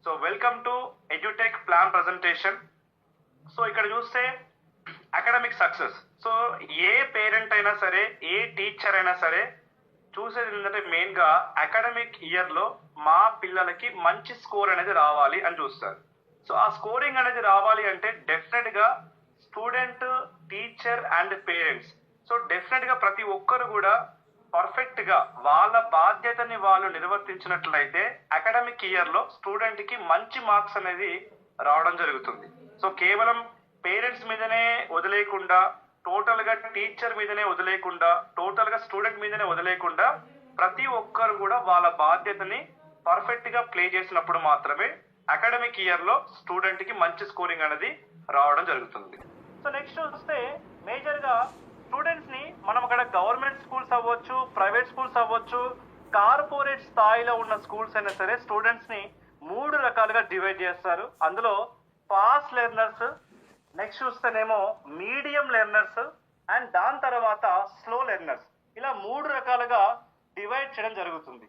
So welcome to edutech plan presentation. So ఇక్కడ చూస్తే academic success. So ఏ parent అయినా సరే, ఏ టీచర్ అయినా సరే చూసేది ఏంటంటే మెయిన్ గా అకాడమిక్ ఇయర్ లో మా పిల్లలకి మంచి స్కోర్ అనేది రావాలి అని చూస్తారు. సో ఆ స్కోరింగ్ అనేది రావాలి అంటే డెఫినెట్ గా student, teacher and parents, so definite గా ప్రతి ఒక్కరు కూడా పర్ఫెక్ట్ గా వాళ్ళ బాధ్యతని వాళ్ళు నిర్వర్తించినట్లయితే అకాడమిక్ ఇయర్ లో స్టూడెంట్ కి మంచి మార్క్స్ అనేది రావడం జరుగుతుంది. సో కేవలం పేరెంట్స్ మీదనే వదిలేయకుండా, టోటల్ గా టీచర్ మీదనే వదిలేయకుండా, టోటల్ గా స్టూడెంట్ మీదనే వదిలేయకుండా ప్రతి ఒక్కరు కూడా వాళ్ళ బాధ్యతని పర్ఫెక్ట్ గా ప్లే చేసినప్పుడు మాత్రమే అకాడమిక్ ఇయర్ లో స్టూడెంట్ కి మంచి స్కోరింగ్ అనేది రావడం జరుగుతుంది. సో నెక్స్ట్ చూస్తే మేజర్ గా స్టూడెంట్స్ ని మనం అక్కడ గవర్నమెంట్ స్కూల్స్ అవ్వచ్చు, ప్రైవేట్ స్కూల్స్ అవ్వచ్చు, కార్పొరేట్ స్థాయిలో ఉన్న స్కూల్స్ అయినా సరే స్టూడెంట్స్ ని 3 రకాలుగా డివైడ్ చేస్తారు. అందులో ఫాస్ట్ లెర్నర్స్, నెక్స్ట్ చూస్తేనేమో మీడియం లెర్నర్స్ అండ్ దాని తర్వాత స్లో లెర్నర్స్, ఇలా 3 రకాలుగా డివైడ్ చేయడం జరుగుతుంది.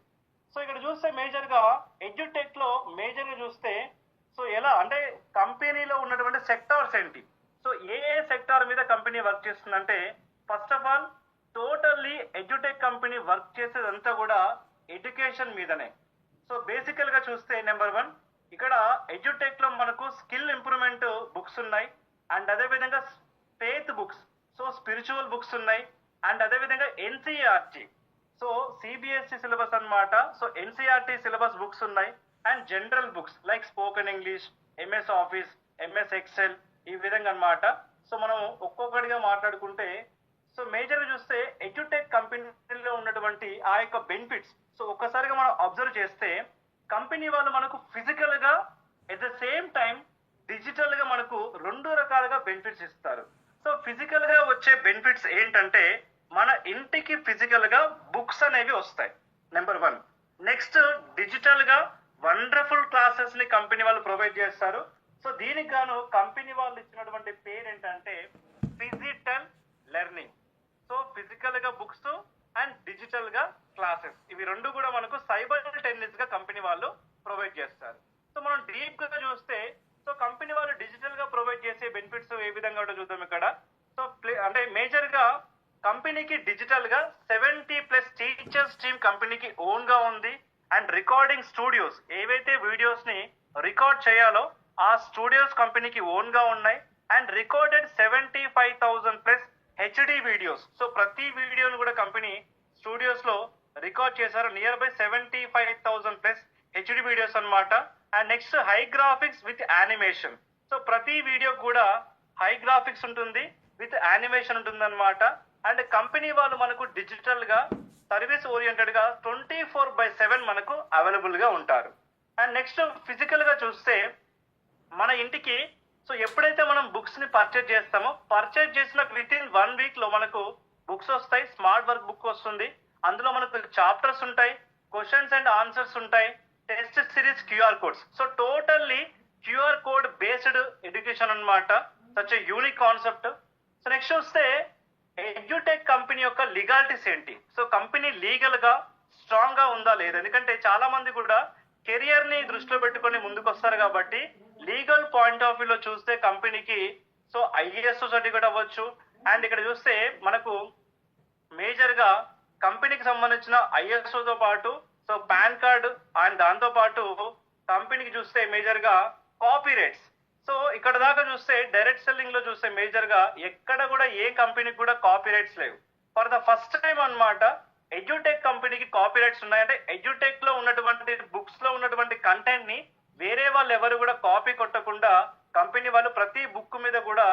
సో ఇక్కడ చూస్తే మేజర్ గా ఎడ్యుటెక్ లో మేజర్ గా చూస్తే సో ఎలా అంటే కంపెనీలో ఉన్నటువంటి సెక్టార్స్ ఏంటి, సో ఏ సెక్టార్ మీద కంపెనీ వర్క్ చేస్తుందంటే first of all totally edutech company work చేసేదంతా కూడా ఎడ్యుకేషన్ మీదనే. సో బేసికల్ గా చూస్తే నెంబర్ 1 ఇక్కడ ఎడ్యుటెక్ లో మనకు స్కిల్ ఇంప్రూవ్మెంట్ బుక్స్ ఉన్నాయి అండ్ అదే విధంగా faith books, so spiritual books ఉన్నాయి అండ్ అదే విధంగా ఎన్సీఆర్టీ, సో సిబిఎస్ఈ సిలబస్ అన్నమాట. సో ఎన్సీఆర్టీ సిలబస్ బుక్స్ ఉన్నాయి and general books like spoken English, MS office, MS Excel, ఈ విధంగా అన్నమాట. సో మనం ఒక్కొక్కటిగా మాట్లాడుకుంటే సో మేజర్ గా చూస్తే ఎడ్యుటెక్ కంపెనీలో ఉన్నటువంటి ఆ యొక్క బెనిఫిట్స్, సో ఒక్కసారిగా మనం అబ్జర్వ్ చేస్తే కంపెనీ వాళ్ళు మనకు ఫిజికల్ గా at the same time digital గా మనకు 2 రకాలుగా బెనిఫిట్స్ ఇస్తారు. సో ఫిజికల్ గా వచ్చే బెనిఫిట్స్ ఏంటంటే మన ఇంటికి ఫిజికల్ గా బుక్స్ అనేవి వస్తాయి, నెంబర్ 1. నెక్స్ట్ డిజిటల్ గా వండర్ఫుల్ క్లాసెస్ ని కంపెనీ వాళ్ళు ప్రొవైడ్ చేస్తారు. సో దీనికి గాను కంపెనీ వాళ్ళు ఇచ్చినటువంటి పేరు ఏంటంటే ఫిజిటల్ లెర్నింగ్. సో ఫిజికల్ గా బుక్స్ అండ్ డిజిటల్ గా క్లాసెస్, ఇవి 2 కూడా మనకు సైబర్టేనియస్ గా కంపెనీ వాళ్ళు ప్రొవైడ్ చేస్తారు. సో మనం డీప్ గా చూస్తే సో కంపెనీ వాళ్ళు డిజిటల్ గా ప్రొవైడ్ చేసే బెనిఫిట్స్ ఏ విధంగా ఉంటో చూద్దాం ఇక్కడ. సో అంటే మేజర్ గా కంపెనీకి డిజిటల్ గా 70+ టీచర్స్ టీమ్ కంపెనీకి ఓన్ గా ఉంది అండ్ రికార్డింగ్ స్టూడియోస్, ఏవైతే వీడియోస్ ని రికార్డ్ చేయాలో ఆ స్టూడియోస్ కంపెనీకి ఓన్ గా ఉన్నాయి and recorded 75,000+ HD videos. So ప్రతి వీడియోను కూడా కంపెనీ స్టూడియోస్ లో రికార్డ్ చేశారు, నియర్ బై 75,000+ హెచ్డి వీడియోస్ అన్నమాట. And next high graphics with animation, so ప్రతి వీడియో కూడా హై గ్రాఫిక్స్ ఉంటుంది విత్ యానిమేషన్ ఉంటుంది అనమాట. అండ్ కంపెనీ వాళ్ళు మనకు డిజిటల్ గా సర్వీస్ ఓరియంటెడ్ గా 24/7 మనకు అవైలబుల్ గా ఉంటారు. అండ్ నెక్స్ట్ ఫిజికల్ గా చూస్తే మన ఇంటికి సో ఎప్పుడైతే మనం బుక్స్ ని పర్చేజ్ చేస్తామో పర్చేజ్ చేసిన విత్ ఇన్ 1 వీక్ లో మనకు బుక్స్ వస్తాయి, స్మార్ట్ వర్క్ బుక్ వస్తుంది. అందులో మనకు చాప్టర్స్ ఉంటాయి, క్వశ్చన్స్ అండ్ ఆన్సర్స్ ఉంటాయి, test series, QR codes. So totally QR code based education అన్నమాట, such a unique concept. So next చూస్తే ఎడ్యుటెక్ కంపెనీ యొక్క లీగాలిటీస్ ఏంటి, సో కంపెనీ లీగల్ గా స్ట్రాంగ్ గా ఉందా లేదా, ఎందుకంటే చాలా మంది కూడా కెరియర్ ని దృష్టిలో పెట్టుకొని ముందుకు వస్తారు కాబట్టి లీగల్ పాయింట్ ఆఫ్ వ్యూలో చూస్తే కంపెనీకి సో ఐఏఎస్ సర్టిఫికేట్ అవ్వచ్చు. అండ్ ఇక్కడ చూస్తే మనకు మేజర్ గా కంపెనీకి సంబంధించిన ఐఎస్ఓ తో పాటు సో పాన్ కార్డు అండ్ దాంతో పాటు కంపెనీకి చూస్తే మేజర్ గా కాపీ రైట్స్. సో ఇక్కడ దాకా చూస్తే డైరెక్ట్ సెల్లింగ్ లో చూస్తే మేజర్ గా ఎక్కడ కూడా ఏ కంపెనీకి కూడా కాపీ రైట్స్ లేవు. ఫర్ ద ఫస్ట్ టైం అన్నమాట ఎడ్యుటెక్ కంపెనీకి కాపీ రైట్స్ ఉన్నాయంటే ఎడ్యుటెక్ లో ఉన్నటువంటి బుక్స్ లో ఉన్నటువంటి కంటెంట్ ని వేరే వాళ్ళు ఎవరు కూడా కాపీ కొట్టకుండా కంపెనీ వాళ్ళు ప్రతి బుక్ మీద కూడా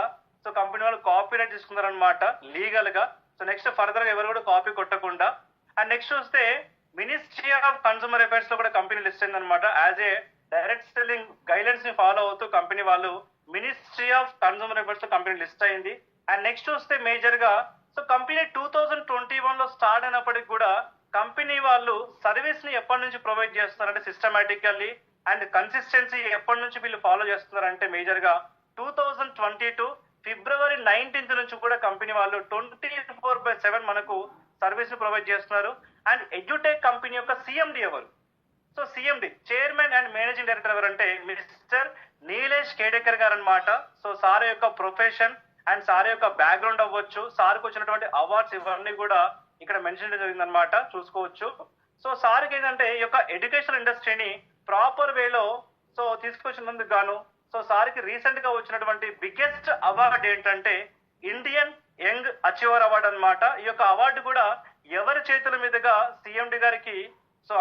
సో కంపెనీ వాళ్ళు కాపీ రైట్ తీసుకున్నారనమాట లీగల్ గా. సో నెక్స్ట్ ఫర్దర్ గా ఎవరు కూడా కాపీ కొట్టకుండా. అండ్ నెక్స్ట్ చూస్తే మినిస్ట్రీ ఆఫ్ కన్సూమర్ అఫైర్స్ లో కూడా కంపెనీ లిస్ట్ అయింది అనమాట. As a direct selling guidelines ని ఫాలో అవుతూ కంపెనీ వాళ్ళు మినిస్ట్రీ ఆఫ్ కన్సూమర్ అఫైర్స్ లో కంపెనీ లిస్ట్ అయింది. అండ్ నెక్స్ట్ చూస్తే మేజర్ గా సో కంపెనీ 2021 లో స్టార్ట్ అయినప్పటికి కూడా కంపెనీ వాళ్ళు సర్వీస్ ని ఎప్పటి నుంచి ప్రొవైడ్ చేస్తున్నారంటే సిస్టమేటికల్లీ అండ్ కన్సిస్టెన్సీ ఎప్పటి నుంచి వీళ్ళు ఫాలో చేస్తున్నారంటే మేజర్ గా 2022 ఫిబ్రవరి 19th నుంచి కూడా కంపెనీ వాళ్ళు 24/7 మనకు సర్వీస్ ని ప్రొవైడ్ చేస్తున్నారు. అండ్ ఎడ్యుటెక్ కంపెనీ యొక్క సిఎండి ఎవరు, so CMD chairman and managing director ఎవరంటే మిస్టర్ నీలేష్ కేడేకర్ గారు అనమాట. సో సార్ యొక్క ప్రొఫెషన్ అండ్ సార్ యొక్క బ్యాక్గ్రౌండ్ అవ్వచ్చు, సార్కి వచ్చినటువంటి అవార్డ్స్ ఇవన్నీ కూడా ఇక్కడ మెన్షన్ జరిగింది అనమాట, చూసుకోవచ్చు. సో సార్కి ఏంటంటే ఈ యొక్క ఎడ్యుకేషన్ ఇండస్ట్రీని ప్రాపర్ వేలో సో తీసుకొచ్చినందుకు గాను సో సార్కి రీసెంట్ గా వచ్చినటువంటి బిగ్గెస్ట్ అవార్డు ఏంటంటే ఇండియన్ యంగ్ అచీవర్ అవార్డు అనమాట. ఈ యొక్క అవార్డు కూడా ఎవరి చేతుల మీదుగా సిఎండి గారికి సో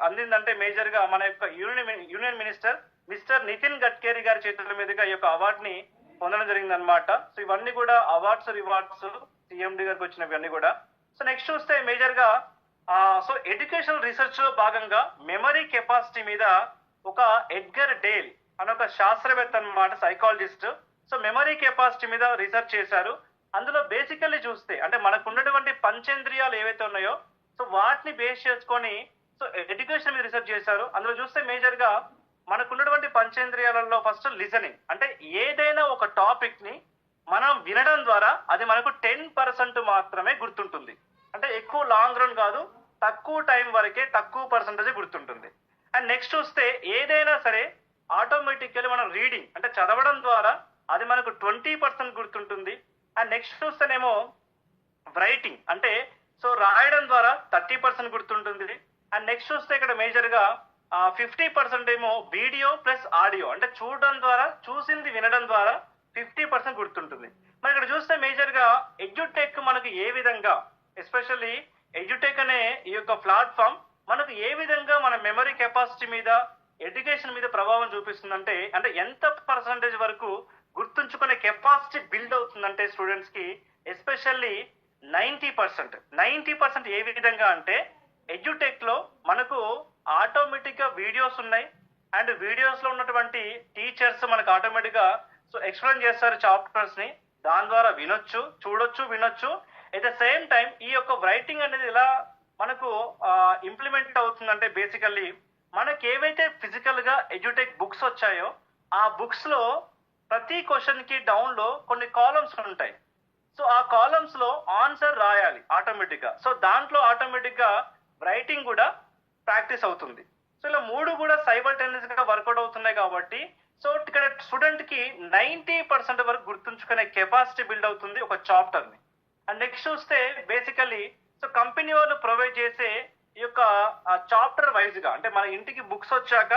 అందిందంటే మేజర్ గా మన యొక్క union minister mister Nitin Gadkari గారి చేతుల మీదుగా ఈ యొక్క అవార్డుని పొందడం జరిగింది అనమాట. సో ఇవన్నీ కూడా అవార్డ్స్ రివార్డ్స్ సిఎండి గారికి వచ్చినవి అన్ని కూడా. సో నెక్స్ట్ చూస్తే మేజర్ గా సో ఎడ్యుకేషనల్ రీసెర్చ్ లో భాగంగా మెమరీ కెపాసిటీ మీద ఒక ఎడ్గర్ డేల్ అనే ఒక శాస్త్రవేత్త అనమాట, సైకాలజిస్ట్. సో మెమరీ కెపాసిటీ మీద రీసెర్చ్ చేశారు. అందులో బేసికల్లీ చూస్తే అంటే మనకు ఉన్నటువంటి పంచేంద్రియాలు ఏవైతే ఉన్నాయో సో వాటిని బేస్ చేసుకొని సో ఎడ్యుకేషన్ మీద రీసెర్చ్ చేశారు. అందులో చూస్తే మేజర్ గా మనకున్నటువంటి పంచేంద్రియాలలో ఫస్ట్ లిసనింగ్, అంటే ఏదైనా ఒక టాపిక్ ని మనం వినడం ద్వారా అది మనకు 10% మాత్రమే గుర్తుంటుంది. అంటే ఎక్కువ లాంగ్ రన్ కాదు, తక్కువ టైం వరకే తక్కువ పర్సంటేజ్ గుర్తుంటుంది. అండ్ నెక్స్ట్ చూస్తే ఏదైనా సరే ఆటోమేటికల్లీ మనం రీడింగ్ అంటే చదవడం ద్వారా అది మనకు 20% గుర్తుంటుంది. అండ్ నెక్స్ట్ చూస్తేనేమో రైటింగ్ అంటే సో రాయడం ద్వారా 30% గుర్తుంటుంది. అండ్ నెక్స్ట్ చూస్తే ఇక్కడ మేజర్ గా 50% ఏమో వీడియో ప్లస్ ఆడియో, అంటే చూడడం ద్వారా చూసింది వినడం ద్వారా 50% గుర్తుంటుంది. మరి ఇక్కడ చూస్తే మేజర్ గా ఎడ్యుటెక్ మనకు ఏ విధంగా ఎస్పెషల్లీ ఎడ్యుటెక్ అనే ఈ యొక్క ప్లాట్ఫామ్ మనకు ఏ విధంగా మన మెమరీ కెపాసిటీ మీద ఎడ్యుకేషన్ మీద ప్రభావం చూపిస్తుందంటే అంటే ఎంత పర్సంటేజ్ వరకు గుర్తుంచుకునే కెపాసిటీ బిల్డ్ అవుతుందంటే స్టూడెంట్స్ కి ఎస్పెషల్లీ 90%. ఏ విధంగా అంటే ఎడ్యుటెక్ లో మనకు ఆటోమేటిక్ గా వీడియోస్ ఉన్నాయి అండ్ వీడియోస్ లో ఉన్నటువంటి టీచర్స్ మనకు ఆటోమేటిక్ గా సో ఎక్స్ప్లెయిన్ చేస్తారు చాప్టర్స్ ని, దాని ద్వారా వినొచ్చు, చూడొచ్చు, వినొచ్చు. ఎట్ ద సేమ్ టైం ఈ యొక్క రైటింగ్ అనేది ఎలా మనకు ఇంప్లిమెంట్ అవుతుందంటే బేసికల్లీ మనకి ఏవైతే ఫిజికల్ గా ఎడ్యుటెక్ బుక్స్ వచ్చాయో ఆ బుక్స్ లో ప్రతి క్వశ్చన్ కి డౌన్ లో కొన్ని కాలమ్స్ ఉంటాయి. సో ఆ కాలమ్స్ లో ఆన్సర్ రాయాలి ఆటోమేటిక్ గా. సో దాంట్లో ఆటోమేటిక్ గా రైటింగ్ కూడా ప్రాక్టీస్ అవుతుంది. సో ఇలా మూడు కూడా సైమల్టేనియస్ గా వర్కౌట్ అవుతున్నాయి కాబట్టి సో ఇక్కడ స్టూడెంట్ కి 90% వరకు గుర్తుంచుకునే కెపాసిటీ బిల్డ్ అవుతుంది ఒక చాప్టర్ ని. అండ్ నెక్స్ట్ చూస్తే బేసికల్లీ సో కంపెనీ వాళ్ళు ప్రొవైడ్ చేసే ఈ యొక్క చాప్టర్ వైజ్ గా అంటే మన ఇంటికి బుక్స్ వచ్చాక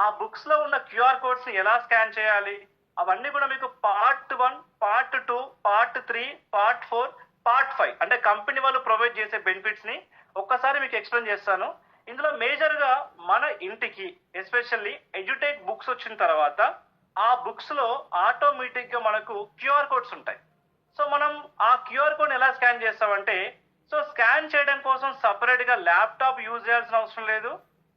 ఆ బుక్స్ లో ఉన్న క్యూఆర్ కోడ్స్ ని ఎలా స్కాన్ చేయాలి అవన్నీ కూడా మీకు part 1, part 2, part 3, part 4, part 5 అంటే కంపెనీ వాళ్ళు ప్రొవైడ్ చేసే బెనిఫిట్స్ ని ఒక్కసారి మీకు ఎక్స్ప్లెయిన్ చేస్తాను. ఇందులో మేజర్ గా మన ఇంటికి ఎస్పెషల్లీ ఎడ్యుటెక్ బుక్స్ వచ్చిన తర్వాత ఆ బుక్స్ లో ఆటోమేటిక్ గా మనకు క్యూఆర్ కోడ్స్ ఉంటాయి. సో మనం ఆ క్యూఆర్ కోడ్ ఎలా స్కాన్ చేస్తామంటే సో స్కాన్ చేయడం కోసం సపరేట్ గా ల్యాప్టాప్ యూజ్ చేయాల్సిన అవసరం లేదు,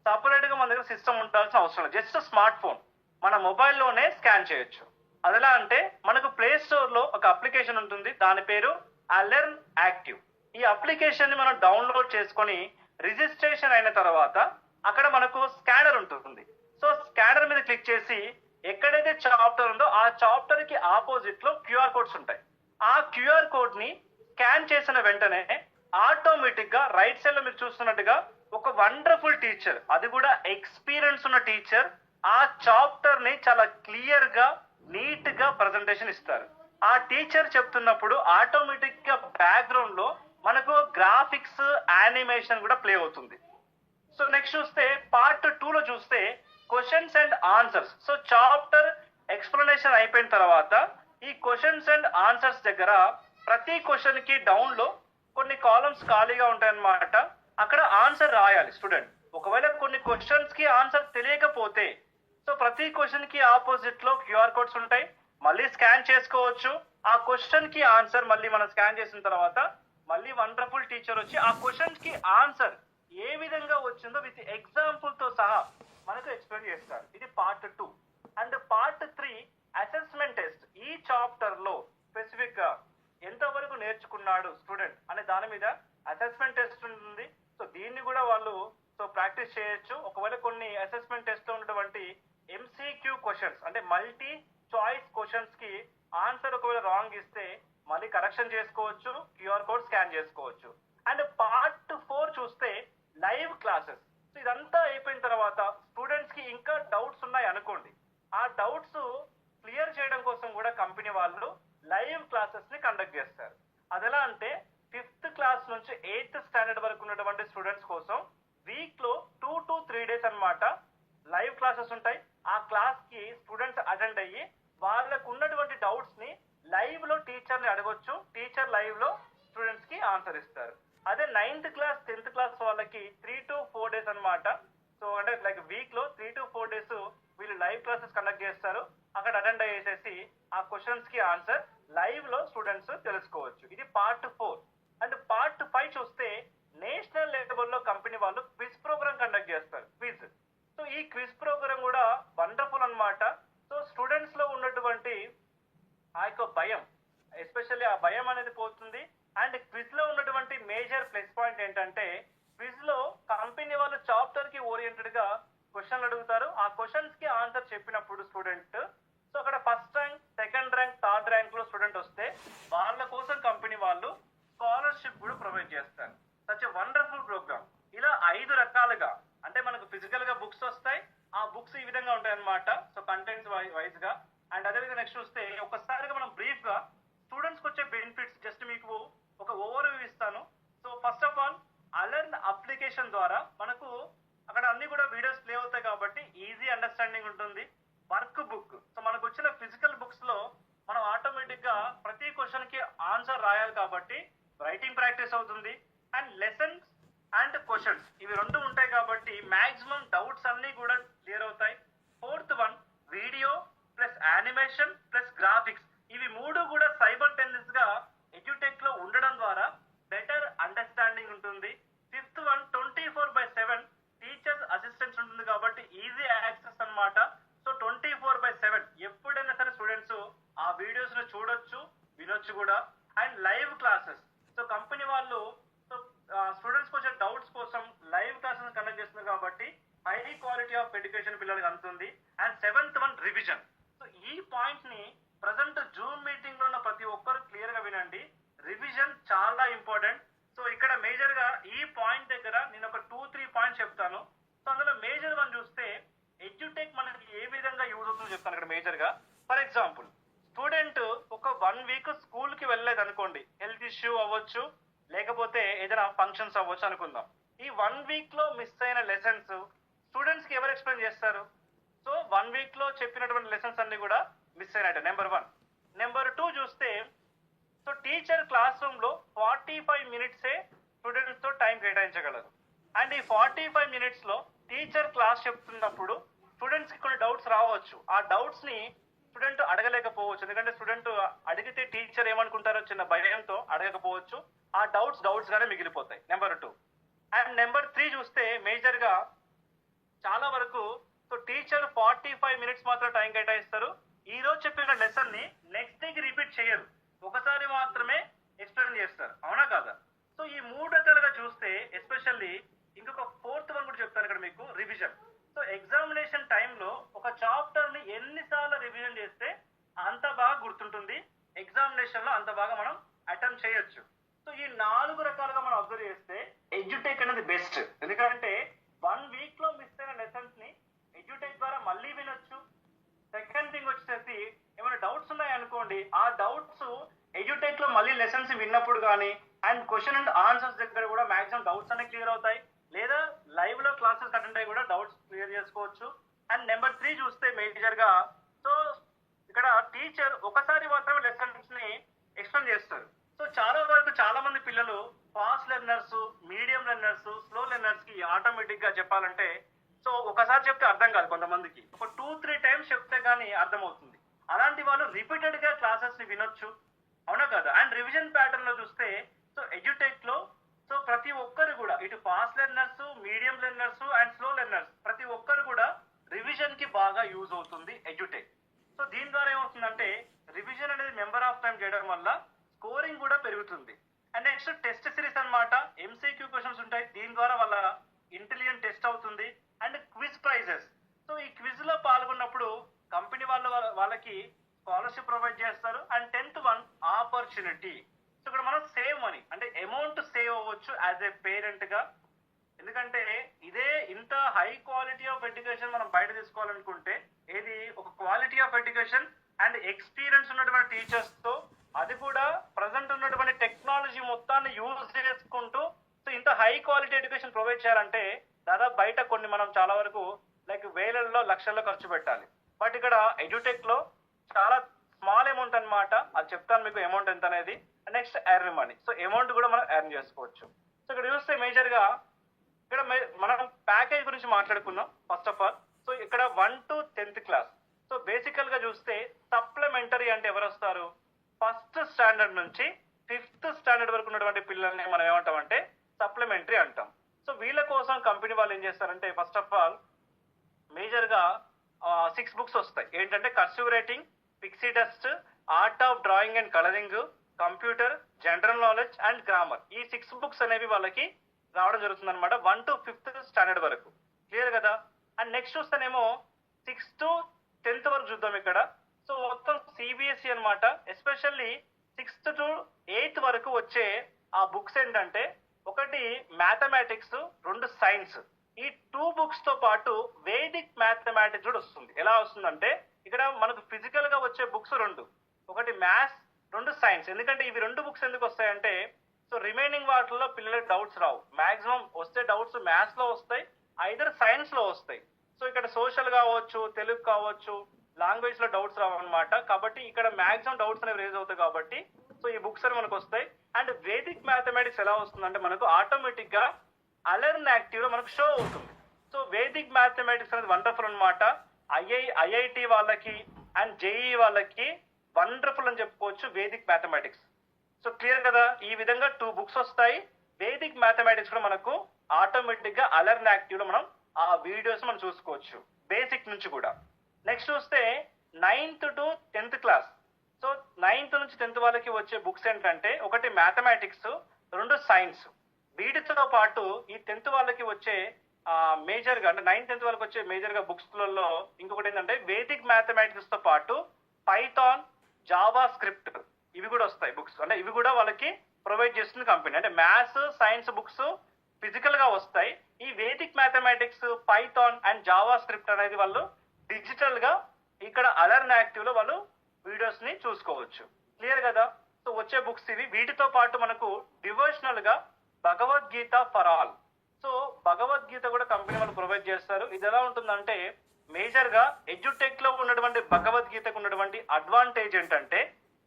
సపరేట్ గా మన దగ్గర సిస్టమ్ ఉండాల్సిన అవసరం లేదు. జస్ట్ స్మార్ట్ ఫోన్ మన మొబైల్లోనే స్కాన్ చేయొచ్చు. అది ఎలా అంటే మనకు ప్లే స్టోర్ లో ఒక అప్లికేషన్ ఉంటుంది, దాని పేరు అలెర్న్ యాక్టివ్. ఈ అప్లికేషన్ ని మనం డౌన్లోడ్ చేసుకొని రిజిస్ట్రేషన్ అయిన తర్వాత అక్కడ మనకు స్కానర్ ఉంటుంది. సో స్కానర్ మీద క్లిక్ చేసి ఎక్కడైతే చాప్టర్ ఉందో ఆ చాప్టర్ కి ఆపోజిట్ లో క్యూఆర్ కోడ్స్ ఉంటాయి. ఆ క్యూఆర్ కోడ్ ని స్కాన్ చేసిన వెంటనే ఆటోమేటిక్ గా రైట్ సైడ్ లో మీరు చూస్తున్నట్టుగా ఒక వండర్ఫుల్ టీచర్, అది కూడా ఎక్స్పీరియన్స్ ఉన్న టీచర్ ఆ చాప్టర్ ని చాలా క్లియర్ గా నీట్ గా ప్రజెంటేషన్ ఇస్తారు. ఆ టీచర్ చెప్తున్నప్పుడు ఆటోమేటిక్ గా బ్యాక్గ్రౌండ్ లో మనకు గ్రాఫిక్స్ యానిమేషన్ కూడా ప్లే అవుతుంది. సో నెక్స్ట్ చూస్తే పార్ట్ 2 లో చూస్తే questions and answers. So chapter explanation అయిపోయిన తర్వాత ఈ క్వశ్చన్స్ అండ్ ఆన్సర్స్ దగ్గర ప్రతి క్వశ్చన్ కి డౌన్ లో కొన్ని కాలమ్స్ ఖాళీగా ఉంటాయన్నమాట. అక్కడ ఆన్సర్ రాయాలి స్టూడెంట్. ఒకవేళ కొన్ని క్వశ్చన్స్ కి ఆన్సర్ తెలియకపోతే సో ప్రతి క్వశ్చన్ కి ఆపోజిట్ లో క్యూఆర్ కోడ్స్ ఉంటాయి, మళ్ళీ స్కాన్ చేసుకోవచ్చు. ఆ క్వశ్చన్ కి ఆన్సర్ మళ్ళీ మనం స్కాన్ చేసిన తర్వాత మళ్ళీ వండర్ఫుల్ టీచర్ వచ్చి ఆ క్వశ్చన్ కి ఆన్సర్ ఏ విధంగా వచ్చిందో విత్ ఎగ్జాంపుల్ తో సహా మనకు ఎక్స్ప్లెయిన్ చేస్తారు. ఇది part 2. And part 3 assessment test. ఈ చాప్టర్ లో స్పెసిఫిక్ గా ఎంతవరకు నేర్చుకున్నాడు స్టూడెంట్ అనే దాని మీద అసెస్మెంట్ టెస్ట్ ఉంటుంది. సో దీన్ని కూడా వాళ్ళు సో ప్రాక్టీస్ చేయొచ్చు. ఒకవేళ కొన్ని అసెస్మెంట్ టెస్ట్ లో ఉన్నటువంటి ఎంసీక్యూ క్వశ్చన్స్ అంటే మల్టీ చాయిస్ క్వశ్చన్స్ కి ఆన్సర్ ఒకవేళ రాంగ్ ఇస్తే మళ్ళీ కరెక్షన్ చేసుకోవచ్చు, క్యూఆర్ కోడ్ స్కాన్ చేసుకోవచ్చు. అండ్ పార్ట్ 4 చూస్తే లైవ్ క్లాసెస్. సో ఇదంతా అయిపోయిన తర్వాత స్టూడెంట్స్ కి ఇంకా డౌట్స్ ఉన్నాయి అనుకోండి, ఆ డౌట్స్ క్లియర్ చేయడం కోసం కూడా కంపెనీ వాళ్ళు లైవ్ క్లాసెస్ ని కండక్ట్ చేస్తారు. అది ఎలా అంటే 5th క్లాస్ నుంచి 8th స్టాండర్డ్ వరకు ఉన్నటువంటి స్టూడెంట్స్ కోసం వీక్ లో 2 to 3 days అన్నమాట లైవ్ క్లాసెస్ ఉంటాయి. ఆ క్లాస్ కి స్టూడెంట్స్ అటెండ్ అయ్యి వాళ్ళకు ఉన్నటువంటి డౌట్స్ ని లైవ్ లో టీచర్ ని అడగొచ్చు. టీచర్ లైవ్ లో స్టూడెంట్స్ కి ఆన్సర్ ఇస్తారు. అదే 9th క్లాస్ 10th క్లాస్ వాళ్ళకి 3 to 4 days అన్నమాట. సో అంటే లైక్ వీక్ లో 3 to 4 days వీళ్ళు లైవ్ క్లాసెస్ కండక్ట్ చేస్తారు. అక్కడ అటెండ్ అయ్యేసేసి ఆ క్వశ్చన్స్ కి ఆన్సర్ లైవ్ లో స్టూడెంట్స్ తెలుసుకోవచ్చు. ఇది పార్ట్ 4. అండ్ పార్ట్ 5 చూస్తే నేషనల్ లెవెల్లో కంపెనీ వాళ్ళు క్విజ్ ప్రోగ్రామ్ కండక్ట్ చేస్తారు. క్విజ్. సో ఈ క్విజ్ ప్రోగ్రామ్ కూడా వండర్ఫుల్ అన్నమాట. సో స్టూడెంట్స్ లో ఉన్నటువంటి ఆ యొక్క భయం, ఎస్పెషల్లీ ఆ భయం అనేది పోతుంది. అండ్ క్విజ్ లో ఉన్నటువంటి మేజర్ ప్లస్ పాయింట్ ఏంటంటే క్విజ్ లో కంపెనీ వాళ్ళు చాప్టర్ కి ఓరియంటెడ్ గా క్వశ్చన్లు అడుగుతారు. ఆ క్వశ్చన్స్ కి ఆన్సర్ చెప్పినప్పుడు స్టూడెంట్, సో అక్కడ first rank, second rank, third rank లో స్టూడెంట్ వస్తే వాళ్ళ కోసం కంపెనీ వాళ్ళు స్కాలర్షిప్ కూడా ప్రొవైడ్ చేస్తారు. Such wonderful programme. ఇలా 5 రకాలుగా అంటే మనకు ఫిజికల్ గా బుక్స్ వస్తాయి. ఆ బుక్స్ ఈ విధంగా ఉంటాయి అన్నమాట. సో కంటెంట్స్ వైజ్ గా. అండ్ అదేవిధంగా నెక్స్ట్ చూస్తే ఒకసారిగా మనం బ్రీఫ్ గా స్టూడెంట్స్ కి వచ్చే బెనిఫిట్స్ జస్ట్ మీకు ఒక ఓవర్ వ్యూ ఇస్తాను. So first of all ALearn application ద్వారా మనకు అక్కడ అన్ని కూడా వీడియోస్ ప్లే అవుతాయి కాబట్టి ఈజీ అండర్స్టాండింగ్ ఉంటుంది. వర్క్ బుక్, సో మనకు వచ్చిన ఫిజికల్ బుక్స్ లో మనం ఆటోమేటిక్ గా ప్రతి క్వశ్చన్ కి ఆన్సర్ రాయాలి కాబట్టి రైటింగ్ ప్రాక్టీస్ అవుతుంది. అండ్ లెసన్స్ అండ్ క్వశ్చన్స్ ఇవి రెండు ఉంటాయి కాబట్టి మాక్సిమం డౌట్స్ అన్ని కూడా క్లియర్ అవుతాయి. 4th one video plus animation plus graphics, ఇవి 3 కూడా సైబల్టేనియస్ గా ఎడ్యుటెక్ లో ఉండడం ద్వారా బెటర్ అండర్స్టాండింగ్ ఉంటుంది. 5th వన్ 24/7 టీచర్స్ అసిస్టెంట్స్ ఉంటుంది కాబట్టి ఈజీ యాక్సెస్ అన్నమాట. సో 24/7 ఎప్పుడైనా సరే స్టూడెంట్స్ ఆ వీడియోస్ ను చూడొచ్చు, వినొచ్చు కూడా. And live classes, so company వాళ్ళు సో స్టూడెంట్స్ కి వచ్చే డౌట్స్ కోసం లైవ్ క్లాసెస్ కండక్ట్ చేస్తున్నారు కాబట్టి హై క్వాలిటీ ఆఫ్ ఎడ్యుకేషన్ పిల్లలకి అందుతుంది. And 7th one revision. So ఈ పాయింట్ ని ప్రజెంట్ జూమ్ మీటింగ్ లో ఉన్న ప్రతి ఒక్కరు క్లియర్ గా వినండి. రివిజన్ చాలా ఇంపార్టెంట్. సో ఇక్కడ మేజర్ గా ఈ పాయింట్ దగ్గర నేను ఒక 2-3 పాయింట్స్ చెప్తాను. సో అందులో మేజర్ వన్ చూస్తే ఎడ్యుటెక్ మనకి ఏ విధంగా యూజ్ అవుతుందో చెప్తాను. ఇక్కడ మేజర్ గా ఫర్ ఎగ్జాంపుల్ స్టూడెంట్ ఒక 1 వీక్ స్కూల్ కి వెళ్ళలేదు అనుకోండి, హెల్త్ ఇష్యూ అవ్వచ్చు, లేకపోతే ఏదైనా ఫంక్షన్స్ అవ్వచ్చు అనుకుందాం. ఈ 1 వీక్ లో మిస్ అయిన లెసన్స్ స్టూడెంట్స్ కి ఎవరు ఎక్స్ప్లెయిన్ చేస్తారు? సో 1 వీక్ లో చెప్పినటువంటి లెసన్స్ అన్ని కూడా మిస్ అయినట్టు. నెంబర్ 1. నెంబర్ 2 చూస్తే సో టీచర్ క్లాస్ రూమ్ లో 45 minutes స్టూడెంట్స్ తో టైం కేటాయించగలరు. అండ్ ఈ 45 minutes లో టీచర్ క్లాస్ చెప్తున్నప్పుడు స్టూడెంట్స్ కి కొన్ని డౌట్స్ రావచ్చు. ఆ డౌట్స్ ని స్టూడెంట్ అడగలేకపోవచ్చు, ఎందుకంటే స్టూడెంట్ అడిగితే టీచర్ ఏమనుకుంటారో చిన్న భయంతో అడగకపోవచ్చు. ఆ డౌట్స్ గానే మిగిలిపోతాయి. నెంబర్ 2. అండ్ నెంబర్ 3 చూస్తే మేజర్ గా చాలా వరకు సో టీచర్ 45 minutes మాత్రం టైం కేటాయిస్తారు. ఈ రోజు చెప్పిన లెసన్ ని నెక్స్ట్ డేకి రిపీట్ చేయరు, ఒకసారి మాత్రమే ఎక్స్ప్లెయిన్ చేస్తారు. అవునా కాదా? సో ఈ 3 రకాలుగా చూస్తే ఎస్పెషల్లీ ఇంకొక 4th వన్ కూడా చెప్తాను ఇక్కడ మీకు, రివిజన్. సో ఎగ్జామినేషన్ టైంలో ఒక చాప్టర్ ని ఎన్నిసార్లు రివిజన్ చేస్తే అంత బాగా గుర్తుంటుంది, ఎగ్జామినేషన్ లో అంత బాగా మనం అటెంప్ట్ చేయొచ్చు. సో ఈ 4 రకాలుగా మనం అబ్జర్వ్ చేస్తే ఎడ్యుటెక్ అనేది బెస్ట్. ఎందుకంటే 1 వీక్ లో మిస్ అయిన లెసన్స్ ని ఎడ్యుటెక్ ద్వారా మళ్ళీ వినొచ్చు. సెకండ్ థింగ్ వచ్చేసి ఏమైనా డౌట్స్ ఉన్నాయనుకోండి, ఆ డౌట్స్ ఎడ్యుటెక్ లో మళ్ళీ లెసన్స్ విన్నప్పుడు కానీ అండ్ క్వశ్చన్ అండ్ ఆన్సర్స్ దగ్గర కూడా మాక్సిమం డౌట్స్ అనేవి క్లియర్ అవుతాయి. లేదా లైవ్ లో క్లాసెస్ అటెండ్ అయ్యి కూడా డౌట్స్ క్లియర్ చేసుకోవచ్చు. అండ్ నెంబర్ 3 చూస్తే మేజర్ గా సో ఇక్కడ టీచర్ ఒకసారి మాత్రమే లెసన్స్ ని ఎక్స్ప్లెయిన్ చేస్తారు. సో చాలా వరకు చాలా మంది పిల్లలు fast learners, medium learners, slow learners కి ఆటోమేటిక్ గా చెప్పాలంటే సో ఒకసారి చెప్తే అర్థం కాదు, కొంతమందికి ఒక 2-3 times చెప్తే గానీ అర్థం అవుతుంది. అలాంటి వాళ్ళు రిపీటెడ్ గా క్లాసెస్ ని వినొచ్చు. అవునా కదా? అండ్ రివిజన్ ప్యాటర్న్ లో చూస్తే సో ఎడ్యుటెక్ లో సో ప్రతి ఒక్కరు కూడా ఇటు fast learners, medium learners and slow learners ప్రతి ఒక్కరు కూడా రివిజన్ కి బాగా యూజ్ అవుతుంది ఎడ్యుటెక్. సో దీని ద్వారా ఏమవుతుందంటే రివిజన్ అనేది మెంబర్ ఆఫ్ టైం చేయడం వల్ల స్కోరింగ్ కూడా పెరుగుతుంది. అండ్ నెక్స్ట్ టెస్ట్ సిరీస్ అన్నమాట, ఎంసీక్యూ క్వశ్చన్స్ ఉంటాయి, దీని ద్వారా వాళ్ళ ఇంటెలిజెంట్ టెస్ట్ అవుతుంది. అండ్ క్విజ్ ప్రైజెస్, సో ఈ క్విజ్ లో పాల్గొన్నప్పుడు కంపెనీ వాళ్ళకి స్కాలర్షిప్ ప్రొవైడ్ చేస్తారు. And 10th one opportunity. So ఇక్కడ మనం సేవ్ మనీ అంటే అమౌంట్ సేవ్ అవ్వచ్చు యాజ్ ఏ పేరెంట్ గా, ఎందుకంటే ఇదే ఇంత హై క్వాలిటీ ఆఫ్ ఎడ్యుకేషన్ మనం బయట తీసుకోవాలనుకుంటే ఏది ఒక quality of education and experience ఉన్నటువంటి టీచర్స్ తో, అది కూడా ప్రజెంట్ ఉన్నటువంటి టెక్నాలజీ మొత్తాన్ని యూజ్ చేసుకుంటూ సో ఇంత హై క్వాలిటీ ఎడ్యుకేషన్ ప్రొవైడ్ చేయాలంటే దాదాపు బయట కొన్ని మనం చాలా వరకు లైక్ వేలల్లో లక్షల్లో ఖర్చు పెట్టాలి. బట్ ఇక్కడ ఎడ్యుటెక్ లో చాలా స్మాల్ అమౌంట్ అన్నమాట. అది చెప్తాను మీకు అమౌంట్ ఎంత అనేది. Next earn money. So amount కూడా మనం ఎర్న్ చేసుకోవచ్చు. సో ఇక్కడ చూస్తే మేజర్ గా ఇక్కడ మనం ప్యాకేజ్ గురించి మాట్లాడుకున్నాం ఫస్ట్ ఆఫ్ ఆల్. సో ఇక్కడ 1 to 10th క్లాస్. సో బేసికల్ గా చూస్తే సప్లిమెంటరీ అంటే ఎవరు వస్తారు, ఫస్ట్ స్టాండర్డ్ నుంచి 5th స్టాండర్డ్ వరకు ఉన్నటువంటి పిల్లల్ని మనం ఏమంటామంటే సప్లిమెంటరీ అంటాం. సో వీళ్ళ కోసం కంపెనీ వాళ్ళు ఏం చేస్తారంటే ఫస్ట్ ఆఫ్ ఆల్ మేజర్ గా 6 బుక్స్ వస్తాయి. ఏంటంటే cursive writing, Pixie dust, art of drawing and colouring, computer, general knowledge and grammar. ఈ 6 బుక్స్ అనేవి వాళ్ళకి రావడం జరుగుతుంది అనమాట 1 to 5th స్టాండర్డ్ వరకు. క్లియర్ కదా. అండ్ నెక్స్ట్ చూస్తేనేమో 6th to 10th వరకు చూద్దాం ఇక్కడ. సో మొత్తం సిబిఎస్ఈ అనమాట. ఎస్పెషల్లీ 6th to 8th వరకు వచ్చే ఆ బుక్స్ ఏంటంటే ఒకటి మ్యాథమెటిక్స్, 2 సైన్స్. ఈ 2 బుక్స్ తో పాటు వేదిక్ మ్యాథమెటిక్స్ కూడా వస్తుంది. ఎలా వస్తుందంటే ఇక్కడ మనకు ఫిజికల్ గా వచ్చే బుక్స్ 2, ఒకటి మ్యాథ్స్, 2 సైన్స్. ఎందుకంటే ఇవి 2 బుక్స్ ఎందుకు వస్తాయంటే సో రిమైనింగ్ వాటిల్లో పిల్లలకు డౌట్స్ రావు. మాక్సిమం వస్తే డౌట్స్ మ్యాథ్స్ లో వస్తాయి, ఐదర్ సైన్స్ లో వస్తాయి. సో ఇక్కడ సోషల్ కావచ్చు, తెలుగు కావచ్చు, లాంగ్వేజ్ లో డౌట్స్ రావు అనమాట. కాబట్టి ఇక్కడ మాక్సిమం డౌట్స్ అనేవి రేజ్ అవుతాయి కాబట్టి సో ఈ బుక్స్ అని మనకు వస్తాయి. అండ్ వేదిక్ మ్యాథమెటిక్స్ ఎలా వస్తుందంటే మనకు ఆటోమేటిక్ గా అలర్న్ యాక్టివ్ లో మనకు షో అవుతుంది. సో వేదిక్ మ్యాథమెటిక్స్ అనేది వండర్ఫుల్ అనమాట. ఐఐటి వాళ్ళకి అండ్ జేఈ వాళ్ళకి వండర్ఫుల్ అని చెప్పుకోవచ్చు వేదిక్ మ్యాథమెటిక్స్. సో క్లియర్ కదా. ఈ విధంగా 2 బుక్స్ వస్తాయి. వేదిక్ మ్యాథమెటిక్స్ కూడా మనకు ఆటోమేటిక్ గా అలర్న్ యాక్టివ్ లో మనం ఆ వీడియోస్ మనం చూసుకోవచ్చు బేసిక్ నుంచి కూడా. నెక్స్ట్ చూస్తే 9th to 10th class. So 9th నుంచి 10th వాళ్ళకి వచ్చే బుక్స్ ఏంటంటే ఒకటి మ్యాథమెటిక్స్, 2 సైన్స్. వీటితో పాటు ఈ 10th వాళ్ళకి వచ్చే మేజర్ గా అంటే 9th 10th వాళ్ళకి వచ్చే మేజర్ గా బుక్స్ లలో ఇంకొకటి ఏంటంటే వేదిక్ మ్యాథమెటిక్స్ తో పాటు పైథాన్, జావా స్క్రిప్ట్ ఇవి కూడా వస్తాయి బుక్స్. అంటే ఇవి కూడా వాళ్ళకి ప్రొవైడ్ చేస్తుంది కంపెనీ. అంటే మ్యాథ్స్, సైన్స్ బుక్స్ ఫిజికల్ గా వస్తాయి. ఈ Vedic mathematics, Python and Java script అనేది వాళ్ళు డిజిటల్ గా ఇక్కడ అలర్న్ యాక్టివ్ లో వాళ్ళు వీడియోస్ ని చూసుకోవచ్చు. క్లియర్ కదా. సో వచ్చే బుక్స్ ఇవి. వీటితో పాటు మనకు డివోషనల్ గా Bhagavad Gita for all. So Bhagavad Gita కూడా కంపెనీ వాళ్ళు ప్రొవైడ్ చేస్తారు. ఇది ఎలా ఉంటుందంటే మేజర్ గా ఎడ్యుటెక్ లో ఉన్నటువంటి భగవద్గీతకు ఉన్నటువంటి అడ్వాంటేజ్ ఏంటంటే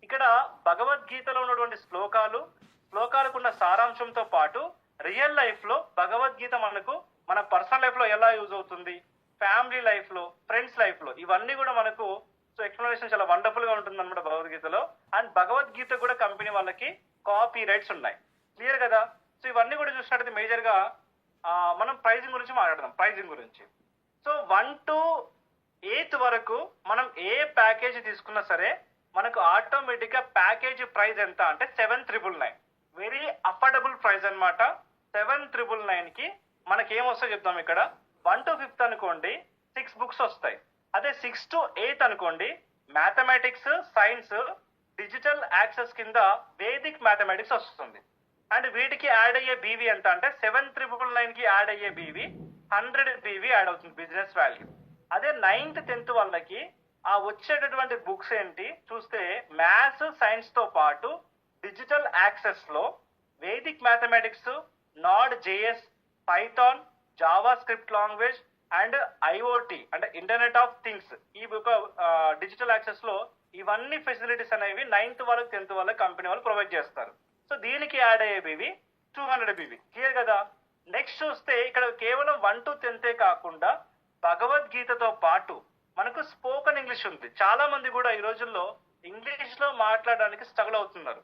ఇక్కడ భగవద్గీతలో ఉన్నటువంటి శ్లోకాలకు ఉన్న సారాంశంతో పాటు రియల్ లైఫ్ లో భగవద్గీత మనకు మన పర్సనల్ లైఫ్ లో ఎలా యూజ్ అవుతుంది, ఫ్యామిలీ లైఫ్ లో, ఫ్రెండ్స్ లైఫ్ లో, ఇవన్నీ కూడా మనకు సో ఎక్స్ప్లెనేషన్ చాలా వండర్ఫుల్ గా ఉంటుంది అనమాట భగవద్గీతలో. అండ్ భగవద్గీత కూడా కంపెనీ వాళ్ళకి కాపీ రైట్స్ ఉన్నాయి. క్లియర్ కదా. సో ఇవన్నీ కూడా చూసినట్టయితే మేజర్ గా మనం ప్రైజింగ్ గురించి మాట్లాడదాం. ప్రైజింగ్ గురించి సో 1 to 8th వరకు మనం ఏ ప్యాకేజ్ తీసుకున్నా సరే మనకు ఆటోమేటిక్ గా ప్యాకేజ్ ప్రైస్ ఎంత అంటే 7,999. వెరీ అఫోర్డబుల్ ప్రైస్ అనమాట. 7,999 కి మనకి ఏం వస్తాయి చెప్తాం. ఇక్కడ 1 to 5th అనుకోండి 6 బుక్స్ వస్తాయి. అదే 6 to 8th అనుకోండి మ్యాథమెటిక్స్, సైన్స్, డిజిటల్ యాక్సెస్ కింద వేదిక్ మ్యాథమెటిక్స్ వస్తుంది. అండ్ వీటికి యాడ్ అయ్యే బీవీ ఎంత అంటే 7,999 కి యాడ్ అయ్యే బీవీ 100 బీవీ యాడ్ అవుతుంది బిజినెస్ వాల్యూ. అదే 9th 10th వాళ్ళకి ఆ వచ్చేటటువంటి బుక్స్ ఏంటి చూస్తే మ్యాథ్స్, సైన్స్ తో పాటు డిజిటల్ యాక్సెస్ లో Vedic mathematics, Node JS, Python, JavaScript language and IoT అంటే ఇంటర్నెట్ ఆఫ్ థింగ్స్ ఈ ఒక డిజిటల్ యాక్సెస్ లో ఇవన్నీ ఫెసిలిటీస్ అనేవి 9th వాళ్ళకి 10th వాళ్ళకి కంపెనీ వాళ్ళు ప్రొవైడ్ చేస్తారు. సో దీనికి యాడ్ అయ్యే బీవీ 200 బీవీ. క్లియర్ కదా. నెక్స్ట్ చూస్తే ఇక్కడ కేవలం 1 to 10th కాకుండా భగవద్గీతతో పాటు మనకు స్పోకెన్ ఇంగ్లీష్ ఉంది. చాలా మంది కూడా ఈ రోజుల్లో ఇంగ్లీష్ లో మాట్లాడడానికి స్ట్రగుల్ అవుతున్నారు.